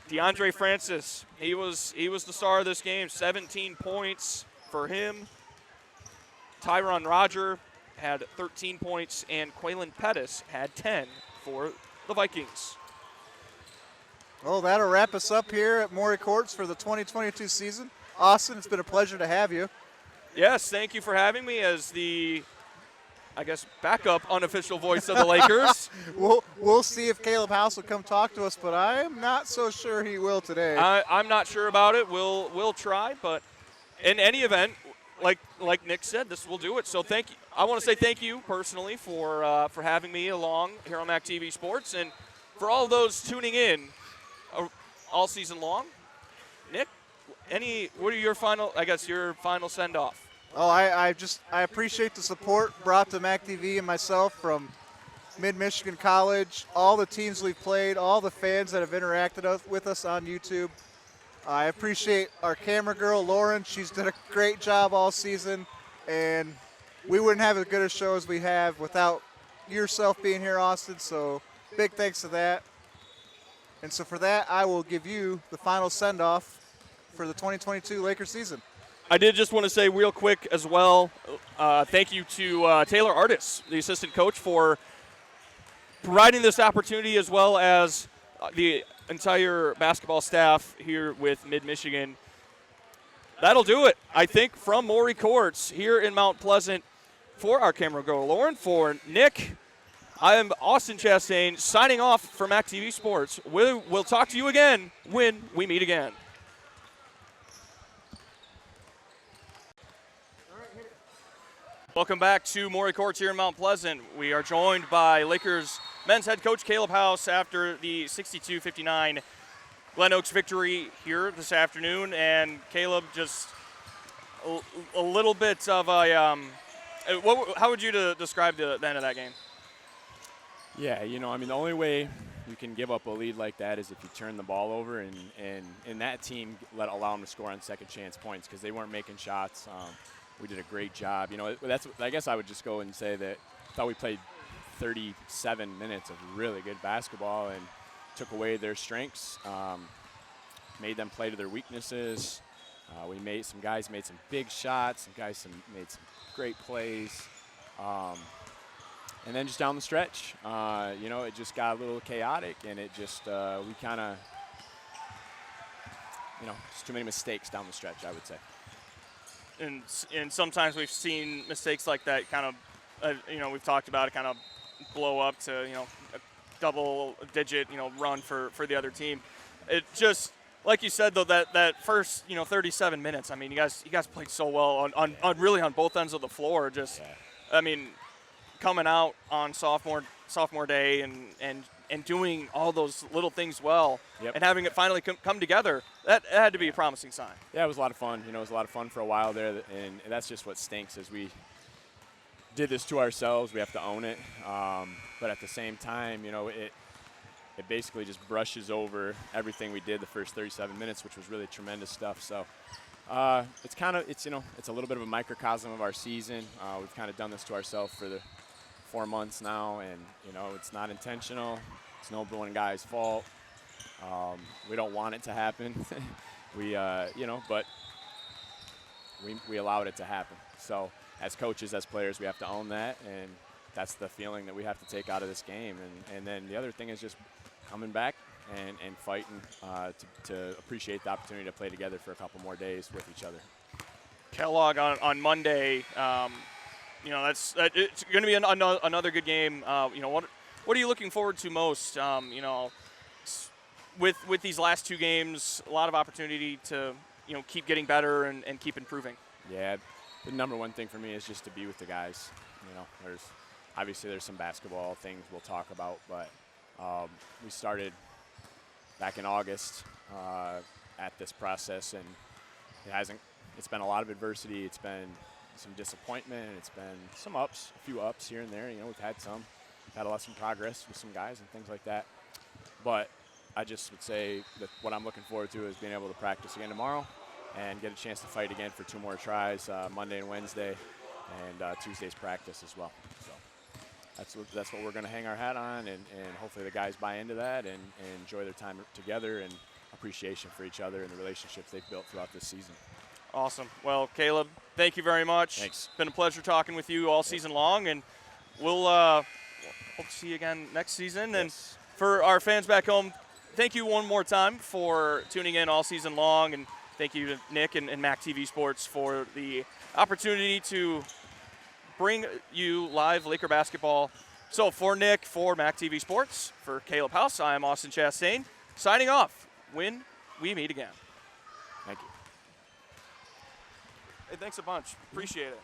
DeAndre Francis, he was the star of this game, 17 points for him. Tyron Roger had 13 points, and Quaylen Pettis had 10 for the Vikings. Well, that'll wrap us up here at Maury Courts for the 2022 season. Austin, it's been a pleasure to have you. Yes, thank you for having me as the, I guess, backup unofficial voice of the Lakers. We'll see if Caleb House will come talk to us, but I'm not so sure he will today. I'm not sure about it. We'll try, but in any event, like Nick said, this will do it. So thank you. I want to say thank you personally for having me along here on Mac TV Sports, and for all those tuning in all season long. Nick, what are your final send off? Oh, I appreciate the support brought to Mac TV and myself from Mid-Michigan College, all the teams we've played, all the fans that have interacted with us on YouTube. I appreciate our camera girl, Lauren. She's done a great job all season, and we wouldn't have as good a show as we have without yourself being here, Austin, so big thanks to that. And so for that, I will give you the final send-off for the 2022 Lakers season. I did just want to say real quick as well, thank you to Taylor Artis, the assistant coach, for providing this opportunity, as well as the entire basketball staff here with Mid-Michigan. That'll do it, I think, from Maury Courts here in Mount Pleasant. For our camera girl, Lauren, for Nick, I am Austin Chastain signing off from Mac TV Sports. We'll talk to you again when we meet again. Welcome back to Maury Courts here in Mount Pleasant. We are joined by Lakers men's head coach Caleb House after the 62-59 Glen Oaks victory here this afternoon. And Caleb, just a little bit of a how would you describe the end of that game? Yeah, the only way you can give up a lead like that is if you turn the ball over, and that team allow them to score on second chance points because they weren't making shots. We did a great job. I guess I would just go and say that I thought we played 37 minutes of really good basketball and took away their strengths, made them play to their weaknesses. Some guys made some big shots, some guys made some great plays. And then just down the stretch, it just got a little chaotic, and it just, we kind of, just too many mistakes down the stretch, I would say. And sometimes we've seen mistakes like that kind of, we've talked about it kind of blow up to, a double-digit, run for the other team. It just, like you said, though, that first, 37 minutes, I mean, you guys played so well on really on both ends of the floor. Just, yeah. I mean, coming out on sophomore day and doing all those little things well, yep, and having it finally come together, that had to be a promising sign. Yeah, it was a lot of fun. It was a lot of fun for a while there, and that's just what stinks is we did this to ourselves. We have to own it. But at the same time, it basically just brushes over everything we did the first 37 minutes, which was really tremendous stuff. So it's a little bit of a microcosm of our season. We've kind of done this to ourselves for the 4 months now, and it's not intentional. It's no one guy's fault. We don't want it to happen. But we allowed it to happen. So as coaches, as players, we have to own that, and that's the feeling that we have to take out of this game. And then the other thing is just coming back and fighting to appreciate the opportunity to play together for a couple more days with each other. Kellogg on Monday, it's going to be another good game. What are you looking forward to most? With these last two games, a lot of opportunity to keep getting better and keep improving. Yeah, the number one thing for me is just to be with the guys. There's some basketball things we'll talk about, but we started back in August at this process, and it's been a lot of adversity. It's been some disappointment. It's been some ups, a few ups here and there. We've had some progress with some guys and things like that. But I just would say that what I'm looking forward to is being able to practice again tomorrow and get a chance to fight again for 2 more tries, Monday and Wednesday, and Tuesday's practice as well. So that's what we're going to hang our hat on, and hopefully the guys buy into that and enjoy their time together and appreciation for each other and the relationships they've built throughout this season. Awesome. Well, Caleb, thank you very much. Thanks. It's been a pleasure talking with you all season long, and we'll hope to see you again next season. Yes. And for our fans back home, thank you one more time for tuning in all season long, and thank you to Nick and Mac TV Sports for the opportunity to bring you live Laker basketball. So for Nick, for Mac TV Sports, for Caleb House, I am Austin Chastain, signing off. When we meet again. Thank you. Hey, thanks a bunch. Appreciate it.